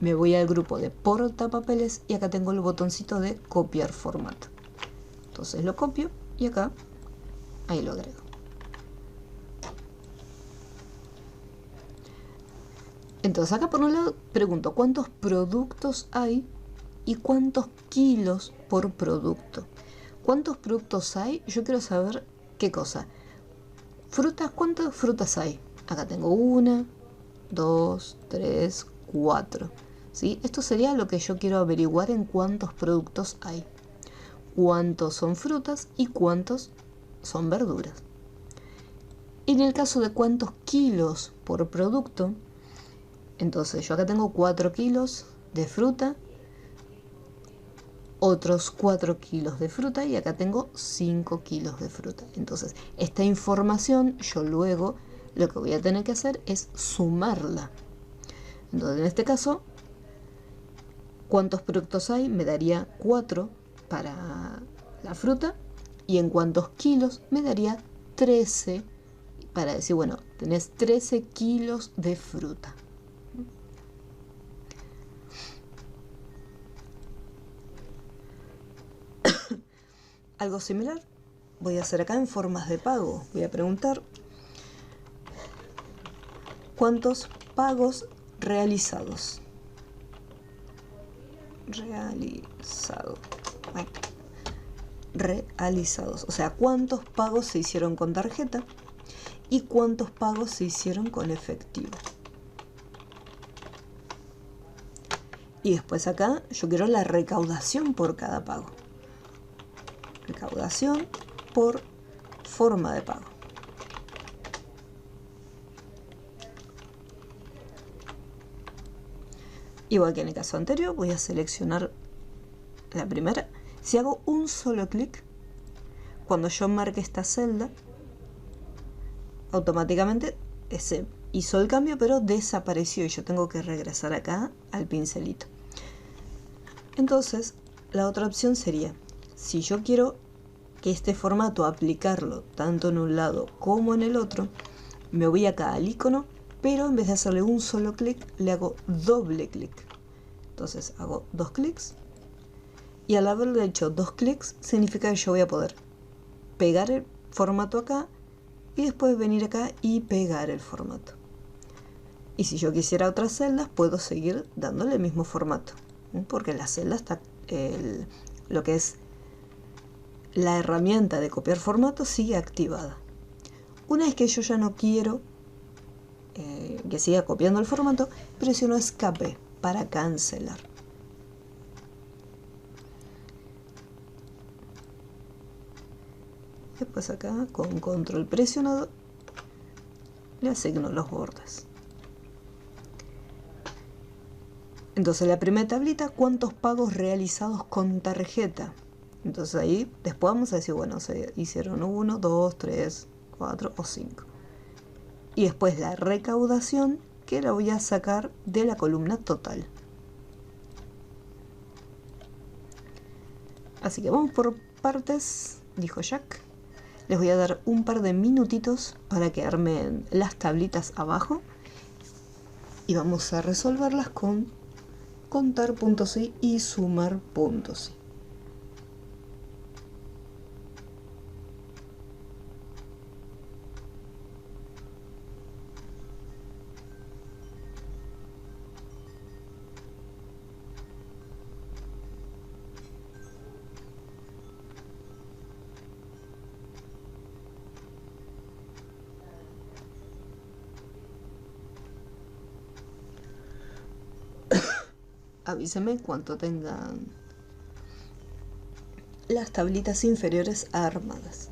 me voy al grupo de portapapeles y acá tengo el botoncito de copiar formato. Entonces lo copio y acá, ahí lo agrego. Entonces acá por un lado pregunto cuántos productos hay y cuántos kilos por producto. ¿Cuántos productos hay? Yo quiero saber qué cosa. Frutas, ¿cuántas frutas hay? Acá tengo 1, 2, 3, 4. ¿Sí? Esto sería lo que yo quiero averiguar en cuántos productos hay. Cuántos son frutas y cuántos son verduras. Y en el caso de cuántos kilos por producto, entonces yo acá tengo 4 kilos de fruta, otros 4 kilos de fruta y acá tengo 5 kilos de fruta. Entonces esta información yo luego lo que voy a tener que hacer es sumarla. Entonces en este caso, ¿cuántos productos hay? Me daría 4 para la fruta y en cuántos kilos me daría 13 para decir, bueno, tenés 13 kilos de fruta. Algo similar voy a hacer acá en formas de pago. Voy a preguntar cuántos pagos realizados. Realizados. O sea, cuántos pagos se hicieron con tarjeta y cuántos pagos se hicieron con efectivo. Y después acá yo quiero la recaudación por cada pago. Recaudación por forma de pago. Igual que en el caso anterior, voy a seleccionar la primera. Si hago un solo clic, cuando yo marque esta celda, automáticamente se hizo el cambio, pero desapareció y yo tengo que regresar acá al pincelito. Entonces, la otra opción sería, si yo quiero que este formato aplicarlo tanto en un lado como en el otro, me voy acá al icono, pero en vez de hacerle un solo clic, le hago doble clic. Entonces hago 2 clics y al haberle hecho 2 clics significa que yo voy a poder pegar el formato acá y después venir acá y pegar el formato. Y si yo quisiera otras celdas, puedo seguir dándole el mismo formato, porque en la celda está lo que es la herramienta de copiar formato sigue activada. Una vez que yo ya no quiero que siga copiando el formato, presiono escape para cancelar. Después acá con control presionado le asigno los bordes. Entonces la primera tablita, cuántos pagos realizados con tarjeta. Entonces ahí después vamos a decir, bueno, se hicieron 1, 2, 3, 4 o 5. Y después la recaudación, que la voy a sacar de la columna total. Así que vamos por partes, dijo Jack. Les voy a dar un par de minutitos para que armen las tablitas abajo. Y vamos a resolverlas con contar.si y sumar.si. Avíseme cuando tengan las tablitas inferiores armadas.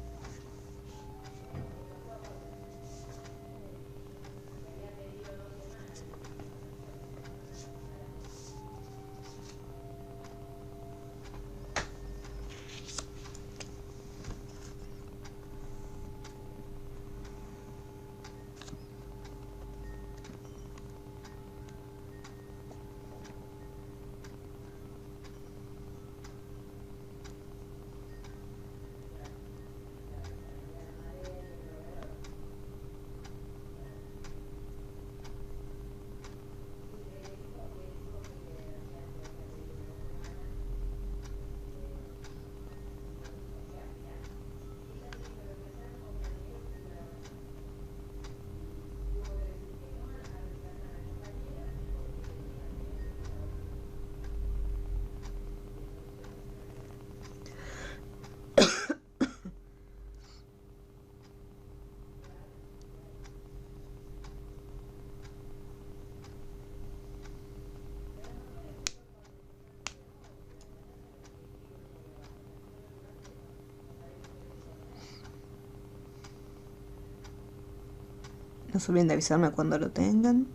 No se olviden de avisarme cuando lo tengan.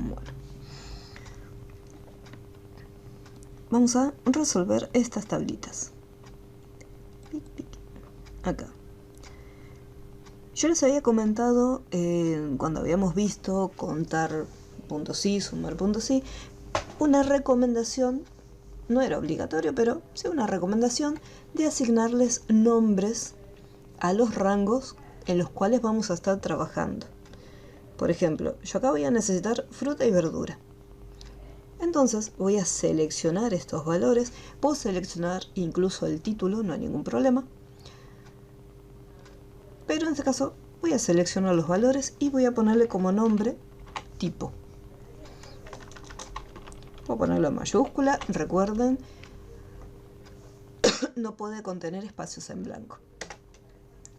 Bueno, vamos a resolver estas tablitas. Acá. Yo les había comentado cuando habíamos visto contar puntos y, sumar puntos y, una recomendación, no era obligatorio, pero sí una recomendación de asignarles nombres a los rangos en los cuales vamos a estar trabajando. Por ejemplo, yo acá voy a necesitar fruta y verdura. Entonces voy a seleccionar estos valores, puedo seleccionar incluso el título, no hay ningún problema. Pero en este caso voy a seleccionar los valores y voy a ponerle como nombre tipo. Voy a ponerlo en mayúscula, recuerden, no puede contener espacios en blanco.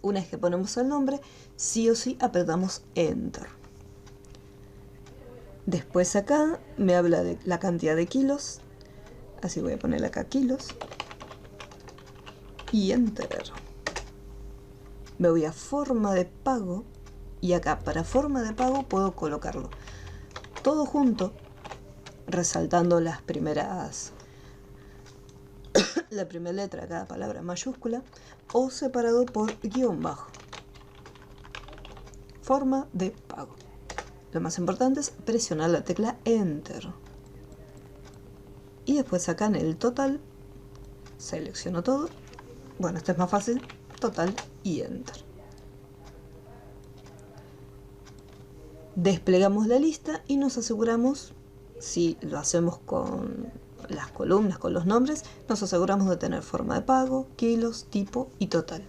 Una vez que ponemos el nombre, sí o sí apretamos Enter. Después acá me habla de la cantidad de kilos, así voy a ponerle acá kilos y Enter. Me voy a forma de pago y acá para forma de pago puedo colocarlo todo junto, resaltando las primeras la primera letra de cada palabra en mayúscula o separado por guión bajo. Forma de pago. Lo más importante es presionar la tecla Enter. Y después acá en el total selecciono todo. Bueno, esto es más fácil. Total y Enter. Desplegamos la lista y nos aseguramos, si lo hacemos con las columnas, con los nombres, nos aseguramos de tener forma de pago, kilos, tipo y total.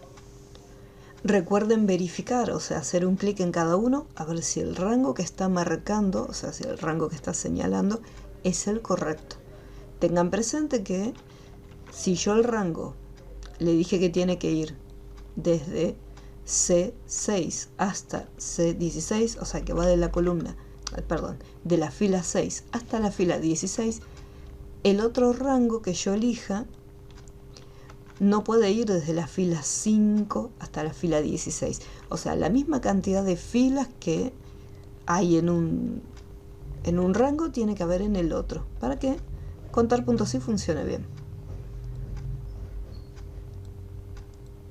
Recuerden verificar, o sea, hacer un clic en cada uno a ver si el rango que está marcando, o sea, si el rango que está señalando es el correcto. Tengan presente que si yo el rango le dije que tiene que ir desde C6 hasta C16, o sea que va de la columna, perdón, de la fila 6 hasta la fila 16, el otro rango que yo elija no puede ir desde la fila 5 hasta la fila 16. O sea, la misma cantidad de filas que hay en un rango tiene que haber en el otro, para que contar puntos y funcione bien.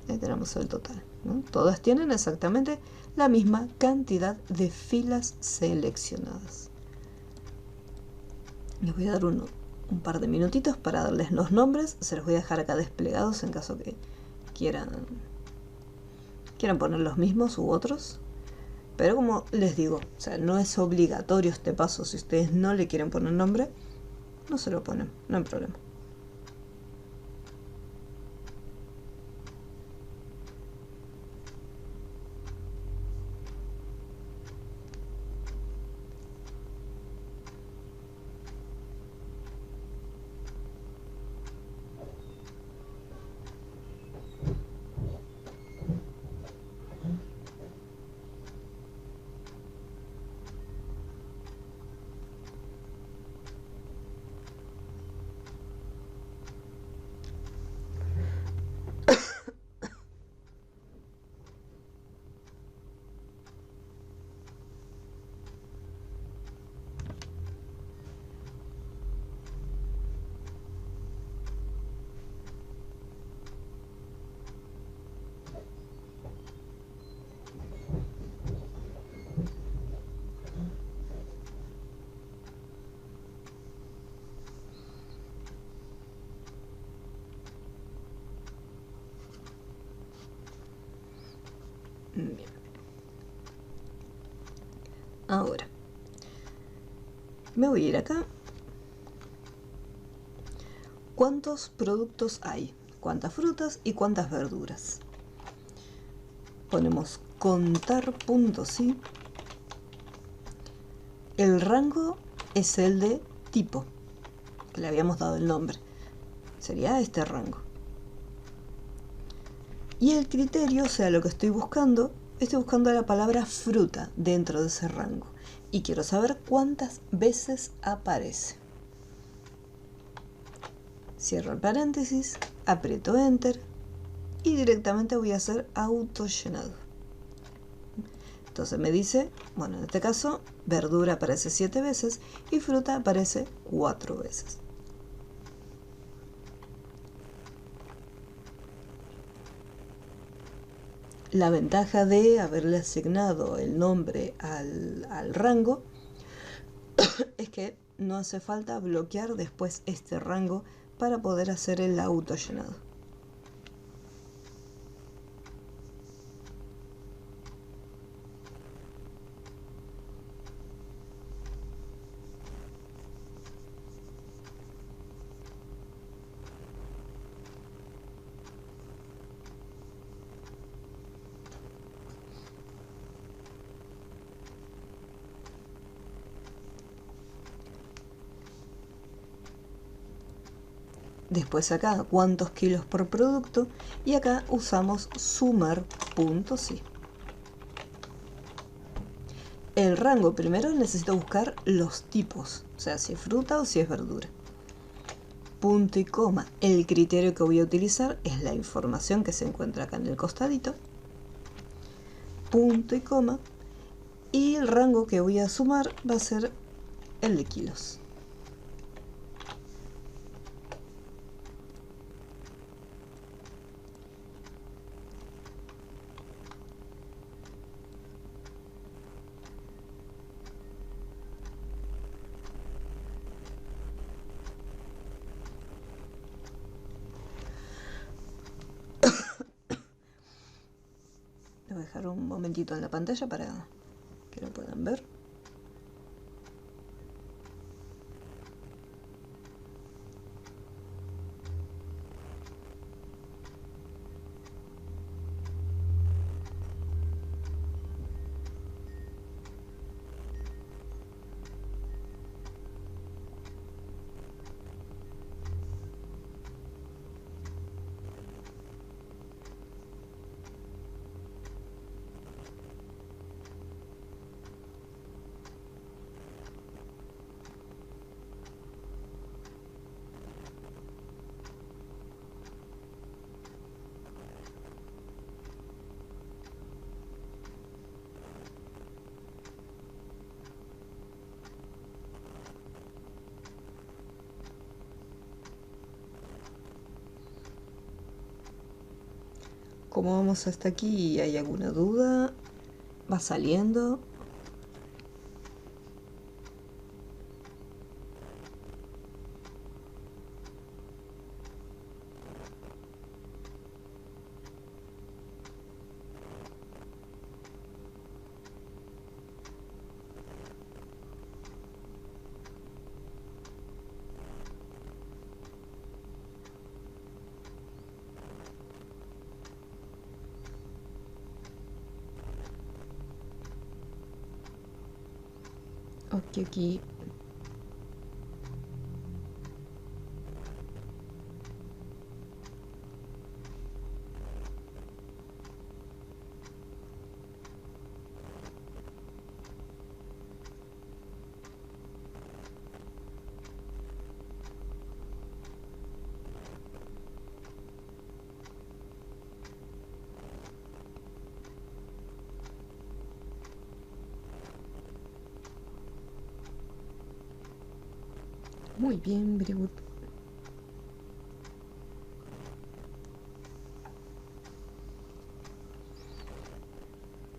Ahí tenemos el total, ¿no? Todas tienen exactamente la misma cantidad de filas seleccionadas. Les voy a dar un par de minutitos para darles los nombres. Se los voy a dejar acá desplegados en caso que quieran poner los mismos u otros. Pero como les digo, o sea, no es obligatorio este paso. Si ustedes no le quieren poner nombre, no se lo ponen, no hay problema. Bien. Ahora me voy a ir acá. ¿Cuántos productos hay? ¿Cuántas frutas y cuántas verduras? Ponemos contar puntos y el rango es el de tipo, que le habíamos dado el nombre. Sería este rango. Y el criterio, o sea, lo que estoy buscando la palabra fruta dentro de ese rango. Y quiero saber cuántas veces aparece. Cierro el paréntesis, aprieto Enter y directamente voy a hacer auto llenado. Entonces me dice, bueno, en este caso, verdura aparece 7 veces y fruta aparece 4 veces. La ventaja de haberle asignado el nombre al rango es que no hace falta bloquear después este rango para poder hacer el autollenado. Después acá cuántos kilos por producto y acá usamos sumar.si. El rango primero necesito buscar los tipos, o sea, si es fruta o si es verdura. Punto y coma. El criterio que voy a utilizar es la información que se encuentra acá en el costadito. Punto y coma. Y el rango que voy a sumar va a ser el de kilos. Lo voy a dejar un momentito en la pantalla para que lo puedan ver. Como vamos hasta aquí, ¿hay alguna duda? ¿Va saliendo? Ok, aquí. Muy bien, very good.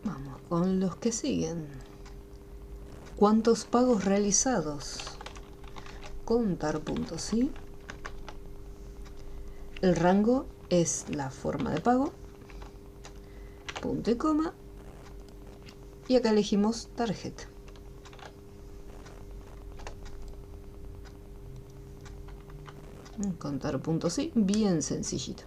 Vamos con los que siguen. ¿Cuántos pagos realizados? Contar puntos, ¿sí? El rango es la forma de pago. Punto y coma. Y acá elegimos tarjeta. Contar puntos, sí, bien sencillito.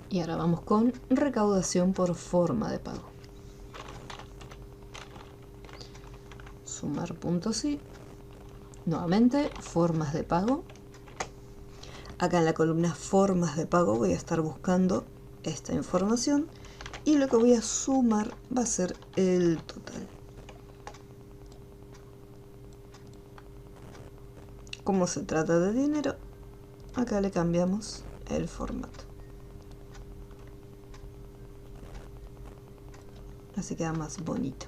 Y ahora vamos con recaudación por forma de pago. Sumar puntos y nuevamente formas de pago. Acá en la columna formas de pago voy a estar buscando esta información y lo que voy a sumar va a ser el total. Como se trata de dinero, acá le cambiamos el formato. Así queda más bonito.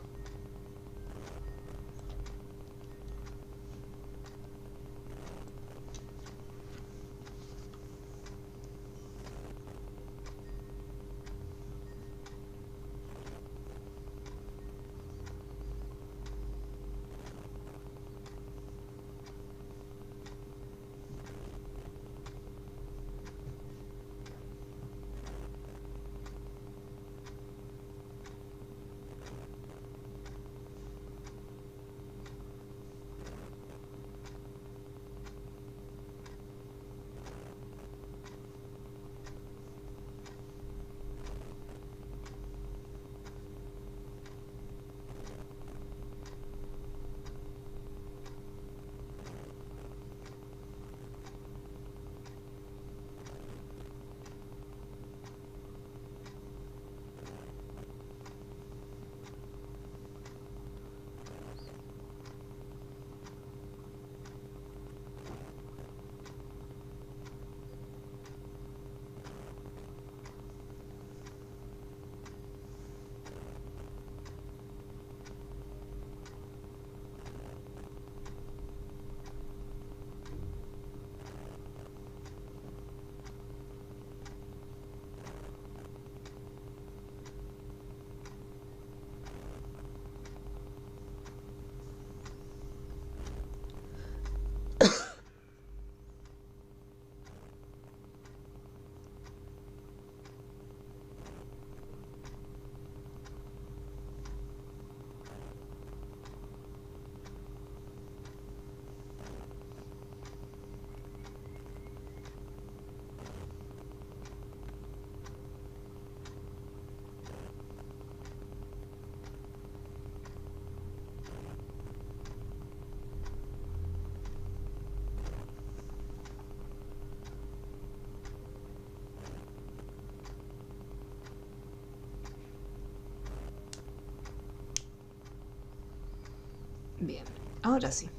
Bien, ahora sí.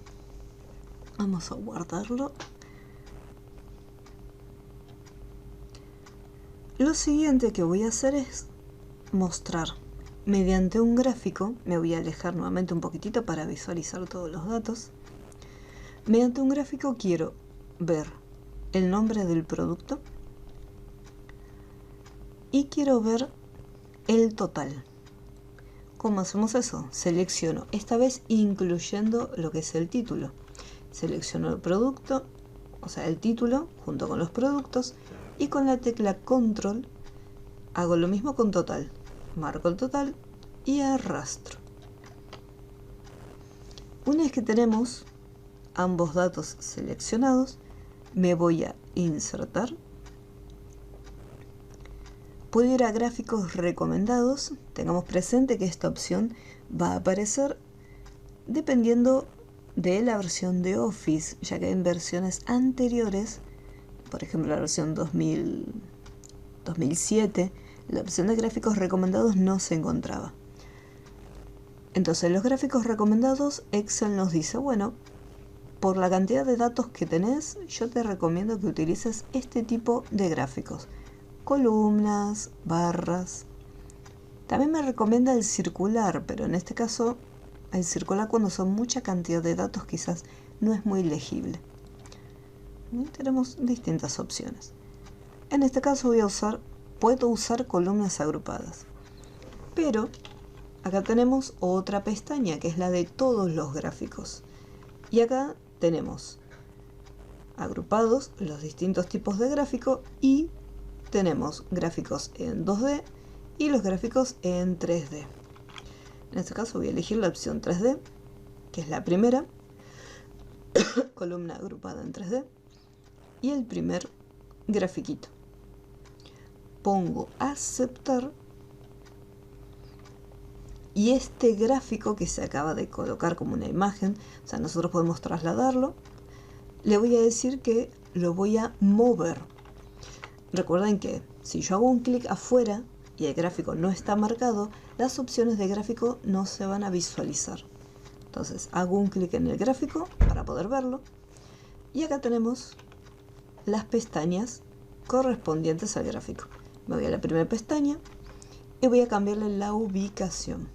Vamos a guardarlo. Lo siguiente que voy a hacer es mostrar mediante un gráfico. Me voy a alejar nuevamente un poquitito para visualizar todos los datos. Mediante un gráfico quiero ver el nombre del producto y quiero ver el total. ¿Cómo hacemos eso? Selecciono, esta vez incluyendo lo que es el título. Selecciono el producto, o sea, el título junto con los productos, y con la tecla control hago lo mismo con total. Marco el total y arrastro. Una vez que tenemos ambos datos seleccionados, me voy a insertar. Puedo ir a gráficos recomendados. Tengamos presente que esta opción va a aparecer dependiendo de la versión de Office, ya que en versiones anteriores, por ejemplo la versión 2007, la opción de gráficos recomendados no se encontraba. Entonces, los gráficos recomendados, Excel nos dice, bueno, por la cantidad de datos que tenés, yo te recomiendo que utilices este tipo de gráficos. Columnas, barras. También me recomienda el circular, pero en este caso el circular cuando son mucha cantidad de datos quizás no es muy legible. Y tenemos distintas opciones. En este caso puedo usar columnas agrupadas. Pero acá tenemos otra pestaña que es la de todos los gráficos. Y acá tenemos agrupados los distintos tipos de gráfico y tenemos gráficos en 2D y los gráficos en 3D. En este caso voy a elegir la opción 3D, que es la primera, columna agrupada en 3D, y el primer grafiquito. pongo aceptar y este gráfico que se acaba de colocar como una imagen, o sea, nosotros podemos trasladarlo, le voy a decir que lo voy a mover. Recuerden que si yo hago un clic afuera y el gráfico no está marcado, las opciones de gráfico no se van a visualizar. Entonces hago un clic en el gráfico para poder verlo y acá tenemos las pestañas correspondientes al gráfico. Me voy a la primera pestaña y voy a cambiarle la ubicación.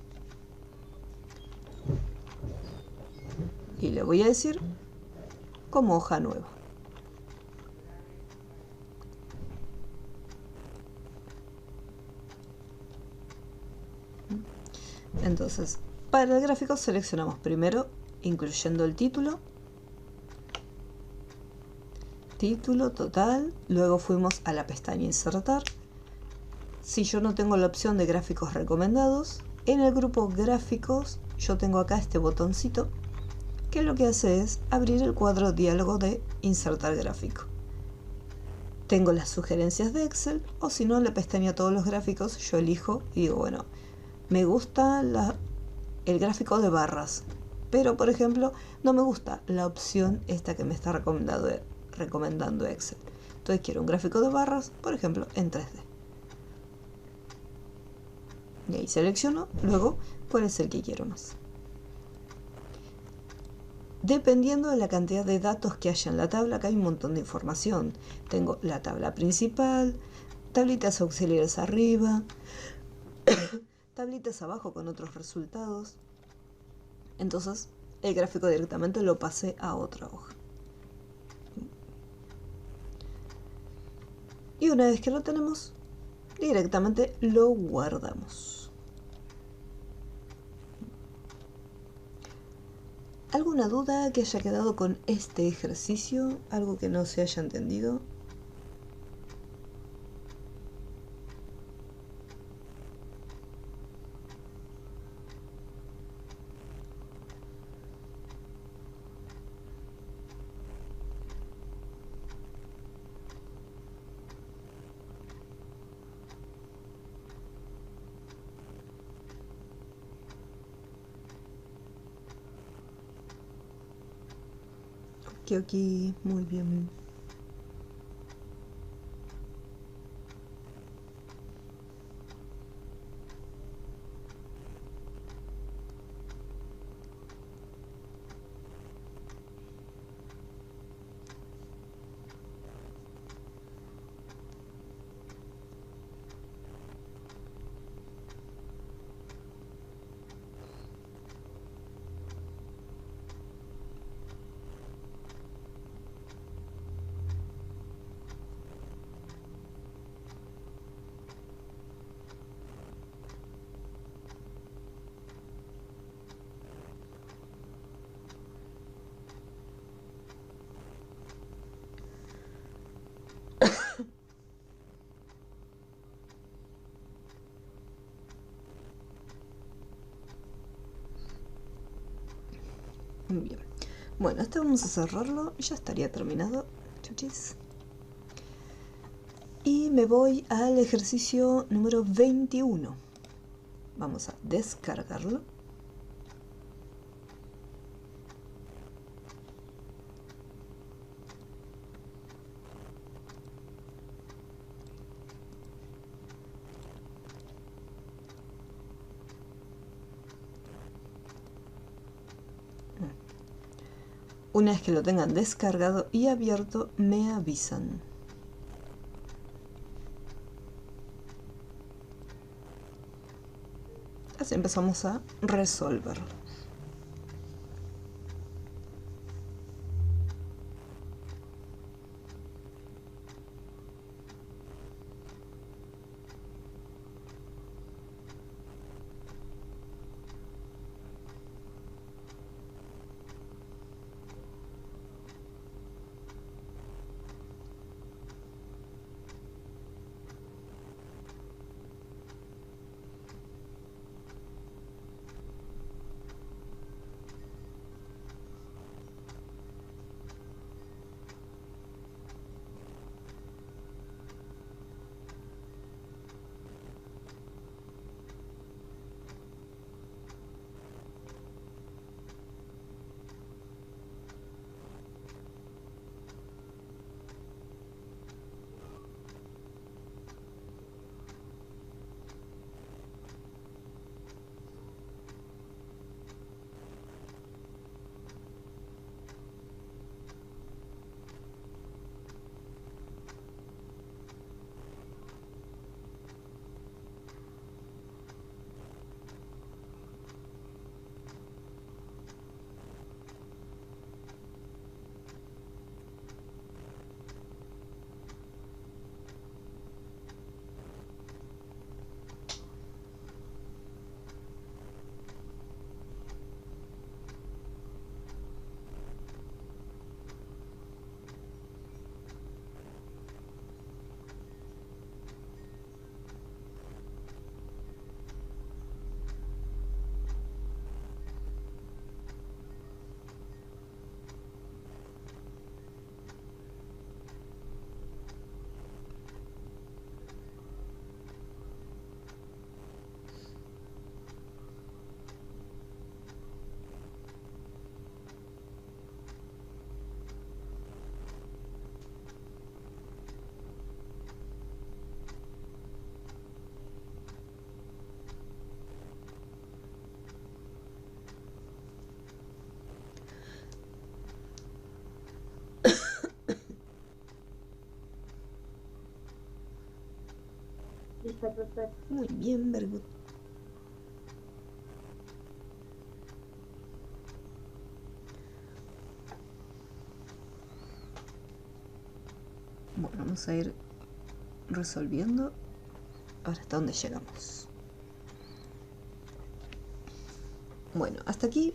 Y le voy a decir como hoja nueva. Entonces, para el gráfico seleccionamos primero incluyendo el título total, luego fuimos a la pestaña insertar. Si yo no tengo la opción de gráficos recomendados, en el grupo gráficos yo tengo acá este botoncito que lo que hace es abrir el cuadro diálogo de insertar gráfico. Tengo las sugerencias de Excel o si no, en la pestaña todos los gráficos yo elijo y digo, bueno, me gusta el gráfico de barras, pero por ejemplo no me gusta la opción esta que me está recomendando Excel. Entonces quiero un gráfico de barras, por ejemplo, en 3D. Y ahí selecciono luego cuál es el que quiero más. Dependiendo de la cantidad de datos que haya en la tabla, acá hay un montón de información. Tengo la tabla principal, tablitas auxiliares arriba, tablitas abajo con otros resultados. Entonces el gráfico directamente lo pasé a otra hoja. Y una vez que lo tenemos, directamente lo guardamos. ¿Alguna duda que haya quedado con este ejercicio? ¿Algo que no se haya entendido? Ok, muy bien. Bien. Bueno, esto vamos a cerrarlo y ya estaría terminado. Chuchis. Y me voy al ejercicio número 21. Vamos a descargarlo. Una vez que lo tengan descargado y abierto, me avisan. Así empezamos a resolver. Perfecto. Muy bien, very good. Bueno, vamos a ir resolviendo. Ahora, ¿hasta dónde llegamos? Bueno, hasta aquí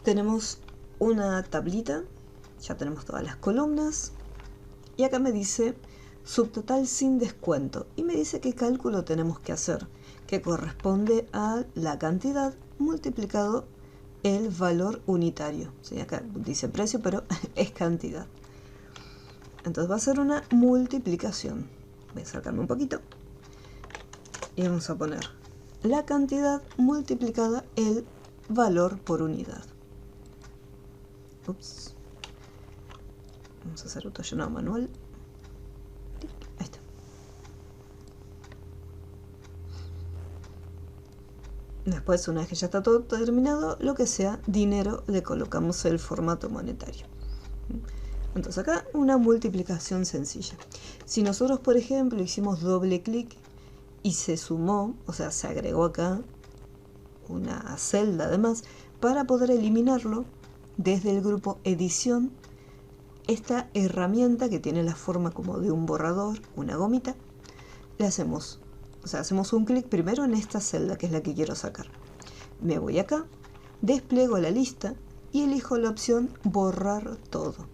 tenemos una tablita. Ya tenemos todas las columnas. Y acá me dice subtotal sin descuento. Y me dice qué cálculo tenemos que hacer, que corresponde a la cantidad multiplicado el valor unitario. Sí, acá dice precio, pero es cantidad. Entonces va a ser una multiplicación. Voy a sacarme un poquito. Y vamos a poner la cantidad multiplicada el valor por unidad. Ups. Vamos a hacer autollenado manual. Ahí está. Después, una vez que ya está todo terminado, lo que sea dinero, le colocamos el formato monetario. Entonces acá una multiplicación sencilla. Si nosotros, por ejemplo, hicimos doble clic y se sumó, o sea, se agregó acá una celda además, para poder eliminarlo desde el grupo edición, esta herramienta que tiene la forma como de un borrador, una gomita, le hacemos, o sea, hacemos un clic primero en esta celda que es la que quiero sacar. Me voy acá, despliego la lista y elijo la opción borrar todo.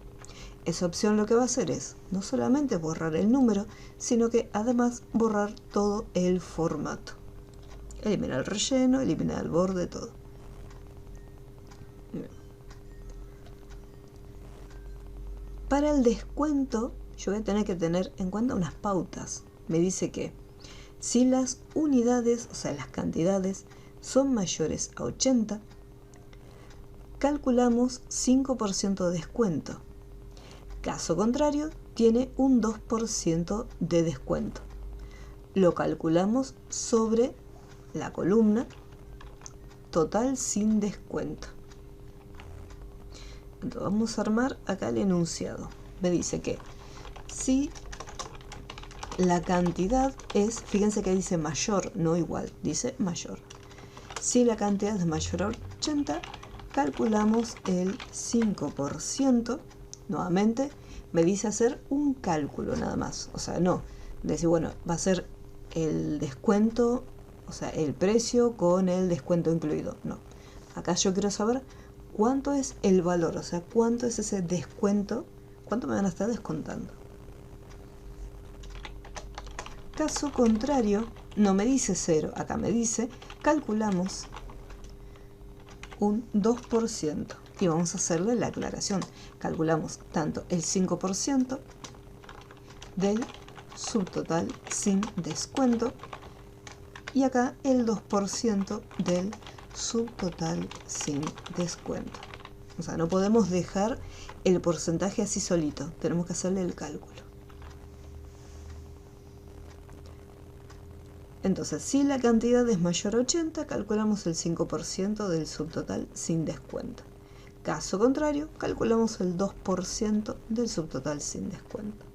Esa opción lo que va a hacer es no solamente borrar el número, sino que además borrar todo el formato. Eliminar el relleno, eliminar el borde, todo. Para el descuento, yo voy a tener que tener en cuenta unas pautas. Me dice que si las unidades, o sea, las cantidades, son mayores a 80, calculamos 5% de descuento. Caso contrario, tiene un 2% de descuento. Lo calculamos sobre la columna total sin descuento. Entonces vamos a armar acá el enunciado. Me dice que si la cantidad es, fíjense que dice mayor, no igual, dice mayor. Si la cantidad es mayor a 80, calculamos el 5%. Nuevamente me dice hacer un cálculo nada más. O sea, no decir, bueno, va a ser el descuento, o sea, el precio con el descuento incluido. No. Acá yo quiero saber cuánto es el valor, o sea, cuánto es ese descuento, cuánto me van a estar descontando. Caso contrario, no me dice 0, acá me dice calculamos un 2%. Y vamos a hacerle la aclaración. Calculamos tanto el 5% del subtotal sin descuento y acá el 2% del subtotal sin descuento. O sea, no podemos dejar el porcentaje así solito, tenemos que hacerle el cálculo. Entonces, si la cantidad es mayor a 80, calculamos el 5% del subtotal sin descuento. Caso contrario, calculamos el 2% del subtotal sin descuento.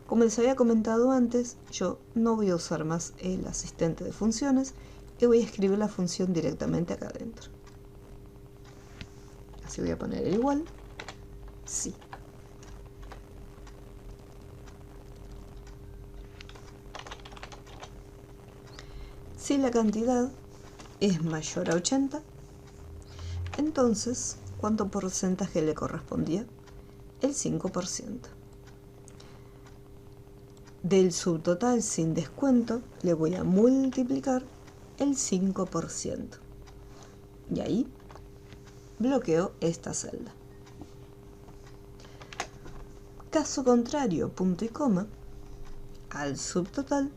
Como les había comentado antes, yo no voy a usar más el asistente de funciones y voy a escribir la función directamente acá adentro. Así voy a poner el igual, sí. Si la cantidad es mayor a 80, entonces, ¿cuánto porcentaje le correspondía? El 5%. Del subtotal sin descuento le voy a multiplicar el 5%. Y ahí bloqueo esta celda. Caso contrario, punto y coma, al subtotal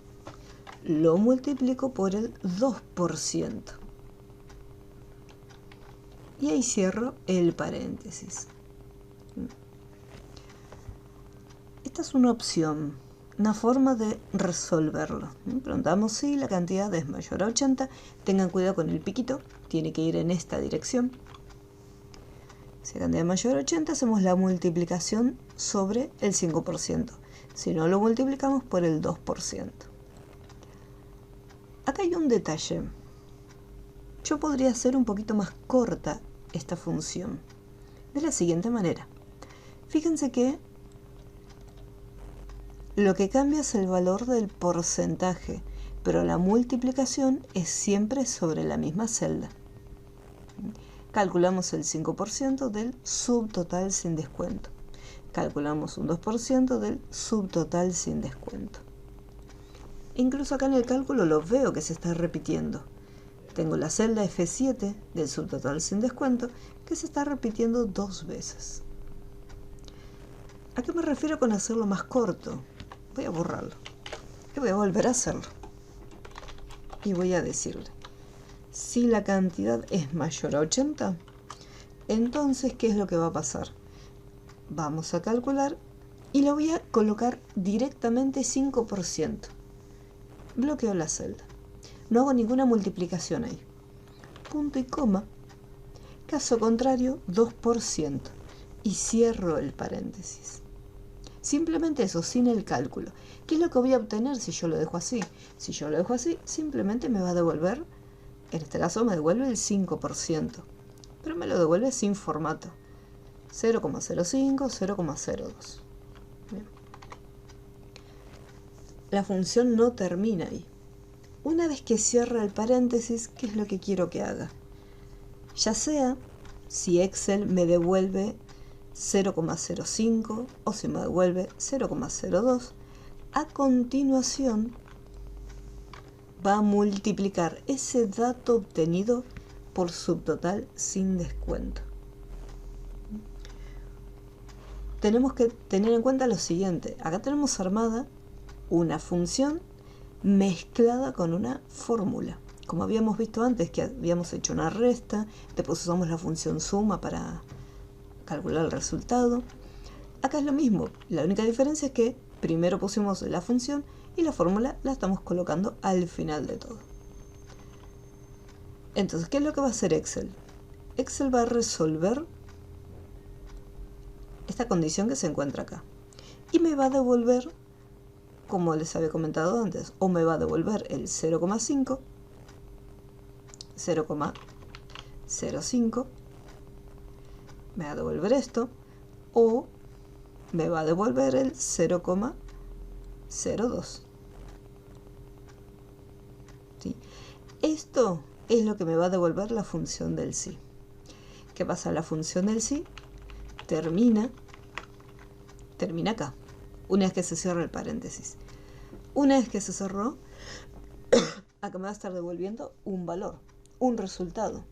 lo multiplico por el 2%. Y ahí cierro el paréntesis. Esta es una opción, una forma de resolverlo. Preguntamos si la cantidad es mayor a 80. Tengan cuidado con el piquito, tiene que ir en esta dirección. Si la cantidad es mayor a 80, hacemos la multiplicación sobre el 5%. si no lo multiplicamos por el 2%. Acá hay un detalle. Yo podría hacer un poquito más corta esta función, de la siguiente manera. Fíjense que lo que cambia es el valor del porcentaje, pero la multiplicación es siempre sobre la misma celda. Calculamos el 5% del subtotal sin descuento. Calculamos un 2% del subtotal sin descuento. Incluso acá en el cálculo lo veo que se está repitiendo. Tengo la celda F7 del subtotal sin descuento que se está repitiendo 2 veces. ¿A qué me refiero con hacerlo más corto? Voy a borrarlo y voy a volver a hacerlo. Y voy a decirle, si la cantidad es mayor a 80, entonces, ¿qué es lo que va a pasar? Vamos a calcular y le voy a colocar directamente 5%. Bloqueo la celda. No hago ninguna multiplicación ahí. Punto y coma. Caso contrario, 2%. Y cierro el paréntesis. Simplemente eso, sin el cálculo. ¿Qué es lo que voy a obtener si yo lo dejo así? Si yo lo dejo así, simplemente me va a devolver, en este caso me devuelve el 5%. Pero me lo devuelve sin formato. 0,05, 0,02. Bien. La función no termina ahí. Una vez que cierra el paréntesis, ¿qué es lo que quiero que haga? Ya sea si Excel me devuelve 0,05 o si me devuelve 0,02, a continuación va a multiplicar ese dato obtenido por subtotal sin descuento. Tenemos que tener en cuenta lo siguiente. Acá tenemos armada una función mezclada con una fórmula. Como habíamos visto antes, que habíamos hecho una resta, después usamos la función suma para calcular el resultado. Acá es lo mismo, la única diferencia es que primero pusimos la función y la fórmula la estamos colocando al final de todo. Entonces, ¿qué es lo que va a hacer Excel? Excel va a resolver esta condición que se encuentra acá y me va a devolver, como les había comentado antes, o me va a devolver el 0,5, 0,05, me va a devolver esto, o me va a devolver el 0,02. ¿Sí? Esto es lo que me va a devolver la función del sí. ¿Qué pasa? La función del sí termina acá, una vez que se cierra el paréntesis. Una vez que se cerró, acá me va a estar devolviendo un valor, un resultado.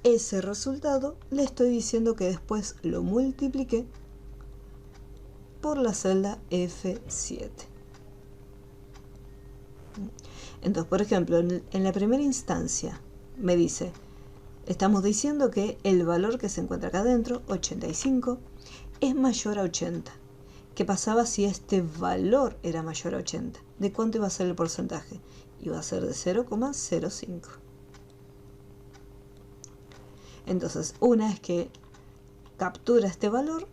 Ese resultado le estoy diciendo que después lo multiplique por la celda F7. Entonces, por ejemplo, en la primera instancia me dice, estamos diciendo que el valor que se encuentra acá adentro, 85, es mayor a 80. ¿Qué pasaba si este valor era mayor a 80? ¿De cuánto iba a ser el porcentaje? Iba a ser de 0,05. Entonces, una vez que captura este valor,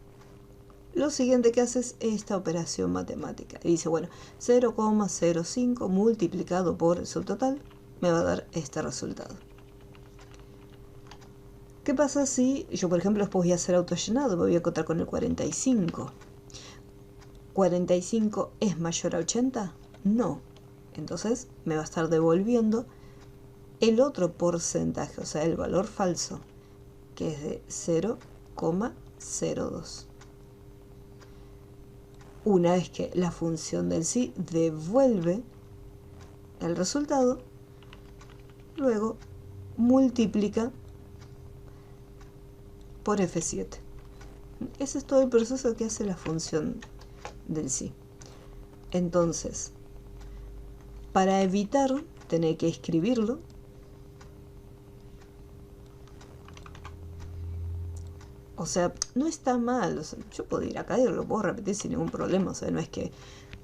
lo siguiente que hace es esta operación matemática. Y dice, bueno, 0,05 multiplicado por el subtotal me va a dar este resultado. ¿Qué pasa si yo, por ejemplo, después voy a hacer autollenado? Me voy a acotar con el 45. ¿45 es mayor a 80? No. Entonces me va a estar devolviendo el otro porcentaje, o sea, el valor falso, que es de 0,02. Una vez que la función del sí devuelve el resultado, luego multiplica por F7. Ese es todo el proceso que hace la función del sí. Entonces, para evitar tener que escribirlo, o sea, no está mal, o sea, yo puedo ir acá y lo puedo repetir sin ningún problema, o sea, no es que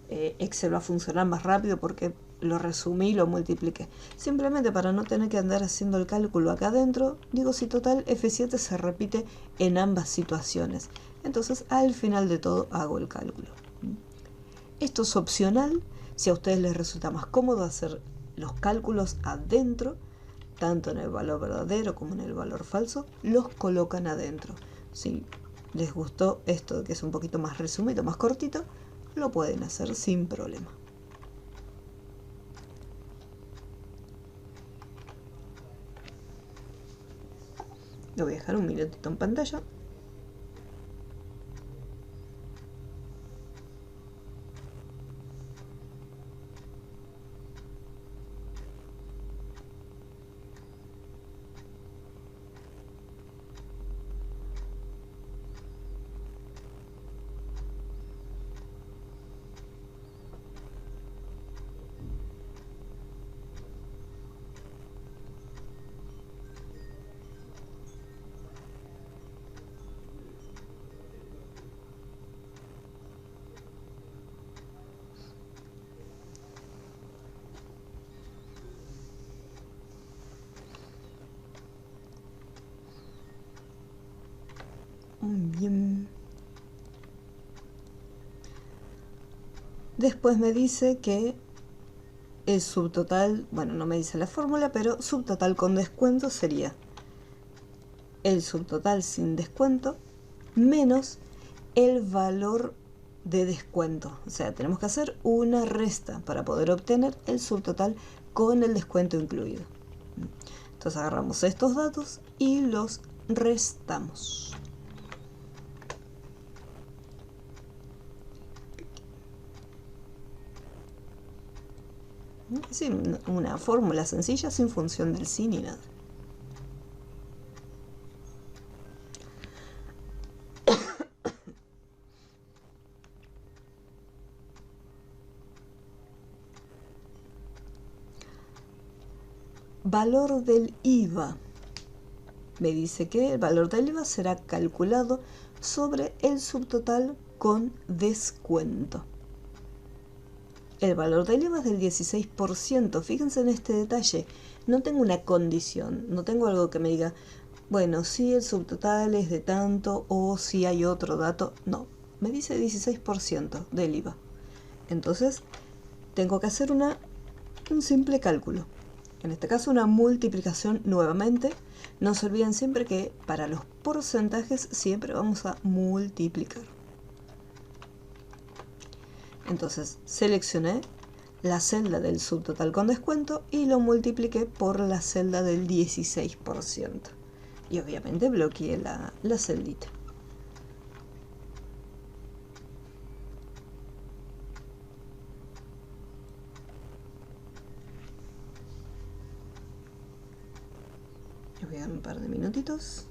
Excel va a funcionar más rápido porque lo resumí y lo multipliqué. Simplemente para no tener que andar haciendo el cálculo acá adentro, digo si total F7 se repite en ambas situaciones. Entonces al final de todo hago el cálculo. Esto es opcional. Si a ustedes les resulta más cómodo hacer los cálculos adentro, tanto en el valor verdadero como en el valor falso, los colocan adentro. Si les gustó esto que es un poquito más resumido, más cortito, lo pueden hacer sin problema. Lo voy a dejar un minutito en pantalla. Bien. Después me dice que el subtotal, bueno, no me dice la fórmula, pero subtotal con descuento sería el subtotal sin descuento menos el valor de descuento. O sea, tenemos que hacer una resta para poder obtener el subtotal con el descuento incluido. Entonces agarramos estos datos y los restamos. Sí, una fórmula sencilla sin función del sí ni nada. Valor del IVA. Me dice que el valor del IVA será calculado sobre el subtotal con descuento. El valor del IVA es del 16%. Fíjense en este detalle. No tengo una condición, no tengo algo que me diga, bueno, si el subtotal es de tanto o si hay otro dato. No, me dice 16% del IVA. Entonces, tengo que hacer un simple cálculo. En este caso, una multiplicación nuevamente. No se olviden siempre que para los porcentajes siempre vamos a multiplicar. Entonces seleccioné la celda del subtotal con descuento y lo multipliqué por la celda del 16%. Y obviamente bloqueé la celdita. Les voy a dar un par de minutitos.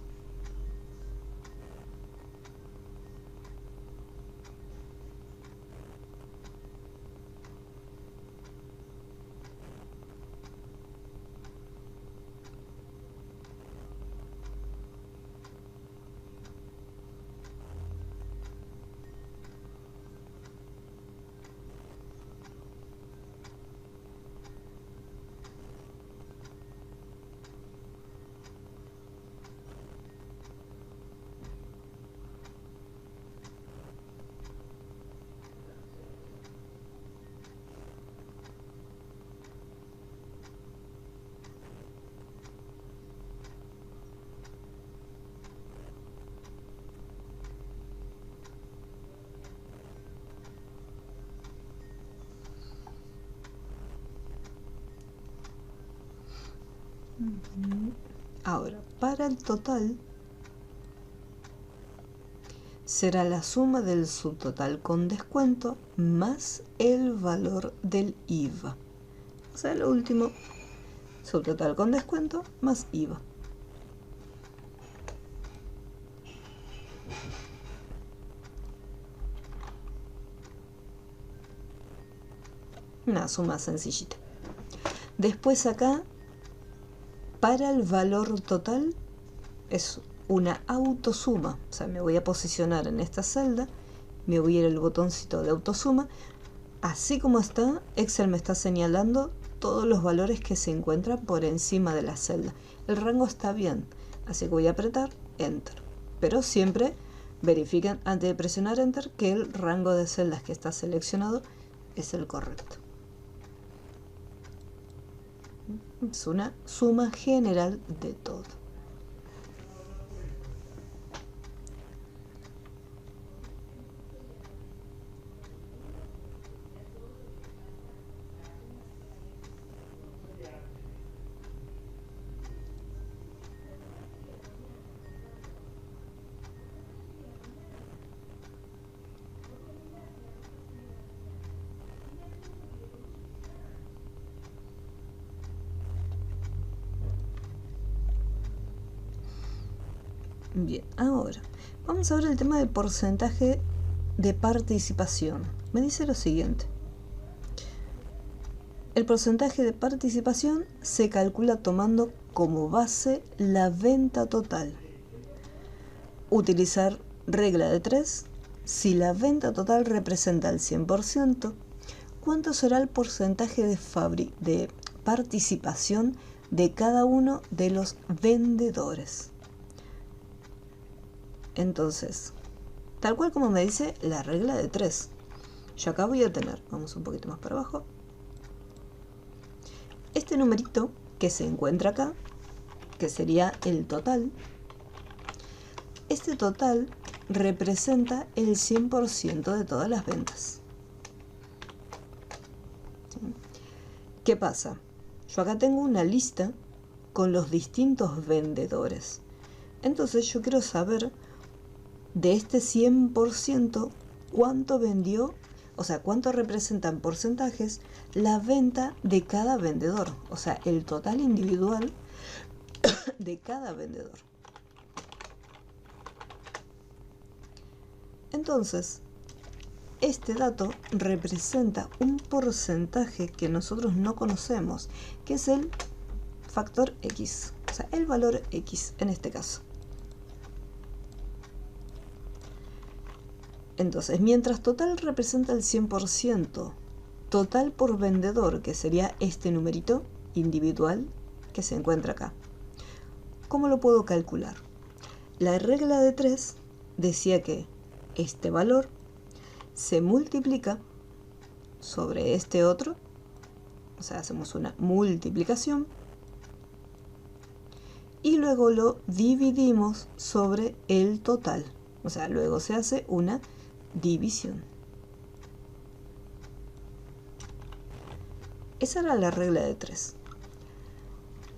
Ahora, para el total será la suma del subtotal con descuento más el valor del IVA. O sea, lo último, subtotal con descuento más IVA. Una suma sencillita. Después acá, para el valor total, es una autosuma. O sea, me voy a posicionar en esta celda, me voy a ir al botoncito de autosuma. Así como está, Excel me está señalando todos los valores que se encuentran por encima de la celda. El rango está bien, así que voy a apretar Enter. Pero siempre Verifiquen antes de presionar Enter que el rango de celdas que está seleccionado es el correcto. Es una suma general de todo. Bien, ahora vamos a ver el tema del porcentaje de participación. Me dice lo siguiente. El porcentaje de participación se calcula tomando como base la venta total. Utilizar regla de 3. Si la venta total representa el 100%, ¿cuánto será el porcentaje de participación de cada uno de los vendedores? Entonces, tal cual como me dice la regla de 3. Yo acá voy a tener, vamos un poquito más para abajo, este numerito que se encuentra acá, que sería el total. Este total representa el 100% de todas las ventas. ¿Qué pasa? Yo acá tengo una lista con los distintos vendedores. Entonces yo quiero saber de este 100% cuánto vendió, o sea, cuánto representa en porcentajes la venta de cada vendedor, o sea, el total individual de cada vendedor. Entonces, este dato representa un porcentaje que nosotros no conocemos, que es el factor X, o sea, el valor X en este caso. Entonces, mientras total representa el 100%, total por vendedor, que sería este numerito individual que se encuentra acá. ¿Cómo lo puedo calcular? La regla de 3 decía que este valor se multiplica sobre este otro, o sea, hacemos una multiplicación, y luego lo dividimos sobre el total, o sea, luego se hace una división. Esa era la regla de 3.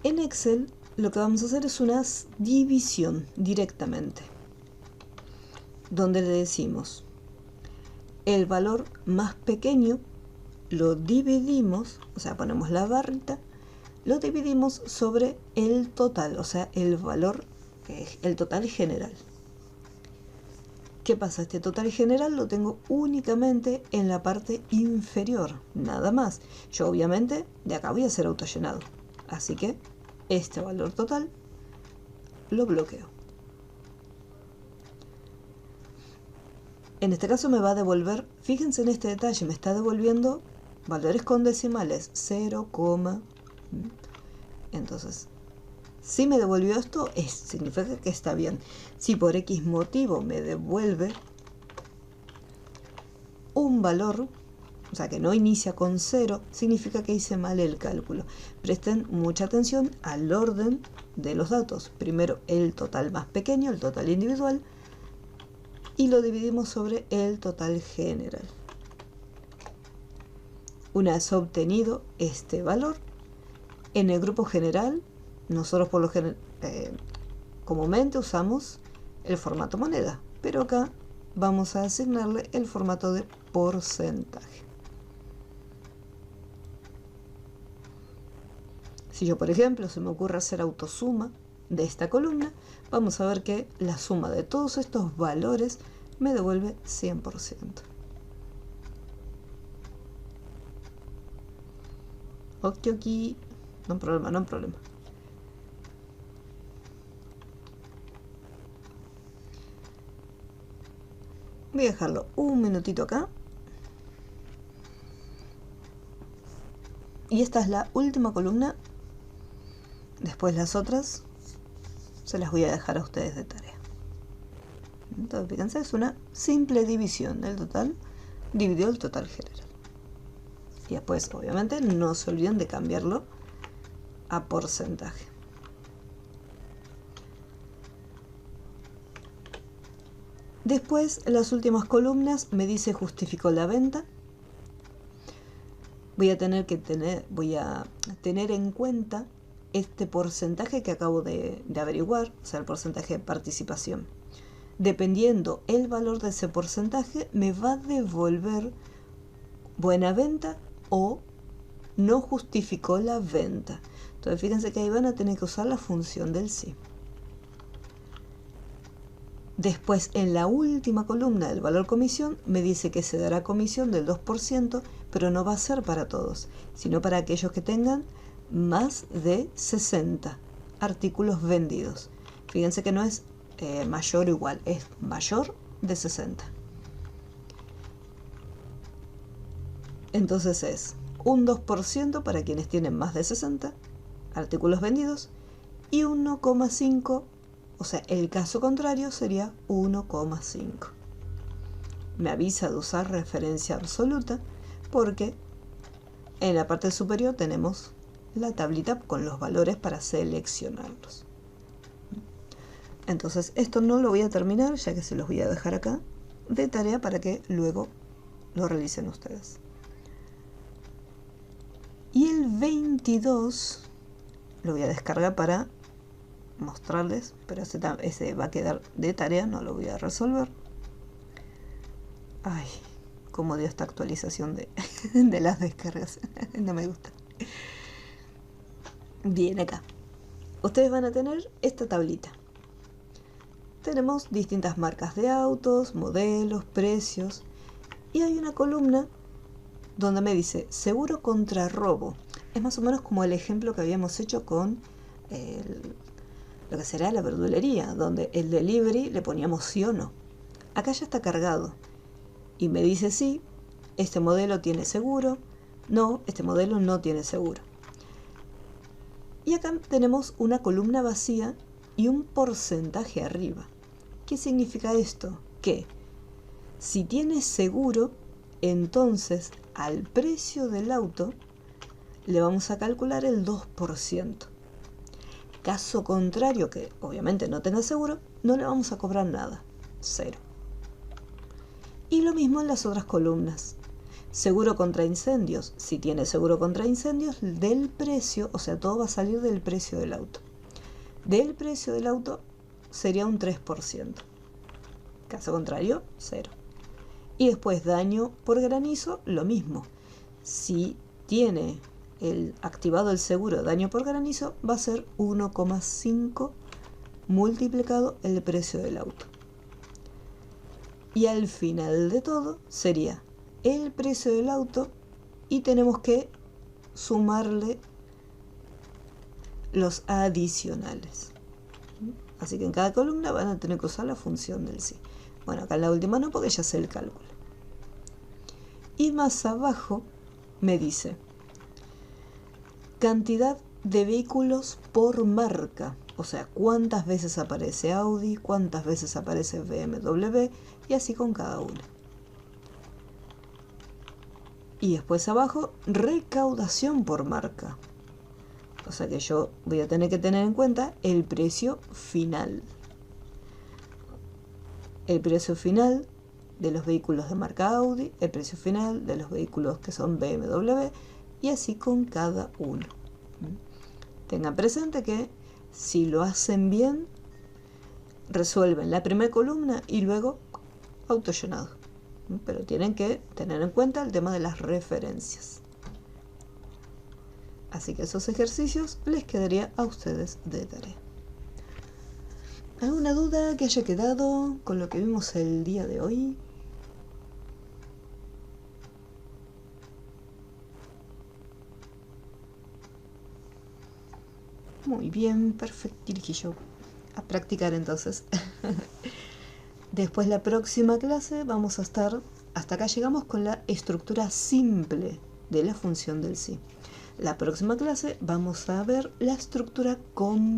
En Excel lo que vamos a hacer es una división directamente, donde le decimos el valor más pequeño lo dividimos, o sea, ponemos la barrita, lo dividimos sobre el total, o sea, el valor que es el total general. ¿Qué pasa? Este total general lo tengo únicamente en la parte inferior, nada más. Yo obviamente de acá voy a hacer autollenado, así que este valor total lo bloqueo. En este caso me va a devolver, fíjense en este detalle, me está devolviendo valores con decimales, 0, entonces, si me devolvió esto, significa que está bien. Si por X motivo me devuelve un valor, o sea que no inicia con 0, significa que hice mal el cálculo. Presten mucha atención al orden de los datos. Primero el total más pequeño, el total individual, y lo dividimos sobre el total general. Una vez obtenido este valor, en el grupo general, nosotros por lo general, comúnmente usamos el formato moneda, pero acá vamos a asignarle el formato de porcentaje. Si yo, por ejemplo, se me ocurre hacer autosuma de esta columna, vamos a ver que la suma de todos estos valores me devuelve 100%. Ok, no hay problema, no hay problema. Voy a dejarlo un minutito acá. Y esta es la última columna. Después las otras se las voy a dejar a ustedes de tarea. Entonces, fíjense, es una simple división. El total dividió el total general. Y después, obviamente, no se olviden de cambiarlo a porcentaje. Después, en las últimas columnas, me dice justificó la venta. Voy a tener en cuenta este porcentaje que acabo de averiguar, o sea, el porcentaje de participación. Dependiendo el valor de ese porcentaje, me va a devolver buena venta o no justificó la venta. Entonces, fíjense que ahí van a tener que usar la función del sí. Después, en la última columna del valor comisión, me dice que se dará comisión del 2%, pero no va a ser para todos, sino para aquellos que tengan más de 60 artículos vendidos. Fíjense que no es mayor o igual, es mayor de 60. Entonces es un 2% para quienes tienen más de 60 artículos vendidos y 1,5%. O sea, el caso contrario sería 1,5. Me avisa de usar referencia absoluta porque en la parte superior tenemos la tablita con los valores para seleccionarlos. Entonces, esto no lo voy a terminar, ya que se los voy a dejar acá de tarea para que luego lo realicen ustedes. Y el 22 lo voy a descargar para mostrarles, pero ese va a quedar de tarea, no lo voy a resolver. Ay, cómo dio esta actualización de las descargas. No me gusta. Bien, acá ustedes van a tener esta tablita. Tenemos distintas marcas de autos, modelos, precios, y hay una columna donde me dice seguro contra robo. Es más o menos como el ejemplo que habíamos hecho con lo que será la verdulería, donde el delivery le poníamos sí o no. Acá ya está cargado y me dice sí, este modelo tiene seguro, no, este modelo no tiene seguro. Y acá tenemos una columna vacía y un porcentaje arriba. ¿Qué significa esto? Que si tiene seguro, entonces al precio del auto le vamos a calcular el 2%. Caso contrario, que obviamente no tenga seguro, no le vamos a cobrar nada, 0. Y lo mismo en las otras columnas. Seguro contra incendios, si tiene seguro contra incendios, del precio, o sea, todo va a salir del precio del auto. Del precio del auto sería un 3%. Caso contrario, 0. Y después daño por granizo, lo mismo. Si tiene activado el seguro daño por granizo, va a ser 1,5 multiplicado el precio del auto. Y al final de todo sería el precio del auto y tenemos que sumarle los adicionales. Así que en cada columna van a tener que usar la función del sí. Bueno, acá en la última no, porque ya sé el cálculo. Y más abajo me dice cantidad de vehículos por marca, o sea, cuántas veces aparece Audi, cuántas veces aparece BMW, y así con cada una. Y después abajo, recaudación por marca. O sea que yo voy a tener que tener en cuenta el precio final. El precio final de los vehículos de marca Audi, el precio final de los vehículos que son BMW, y así con cada uno. Tengan presente que si lo hacen bien, resuelven la primera columna y luego autollenado. Pero tienen que tener en cuenta el tema de las referencias. Así que esos ejercicios les quedaría a ustedes de tarea. ¿Alguna duda que haya quedado con lo que vimos el día de hoy? Muy bien, perfectirijillo. A practicar entonces. Después la próxima clase vamos a estar, hasta acá llegamos con la estructura simple de la función del sí. La próxima clase vamos a ver la estructura compleja.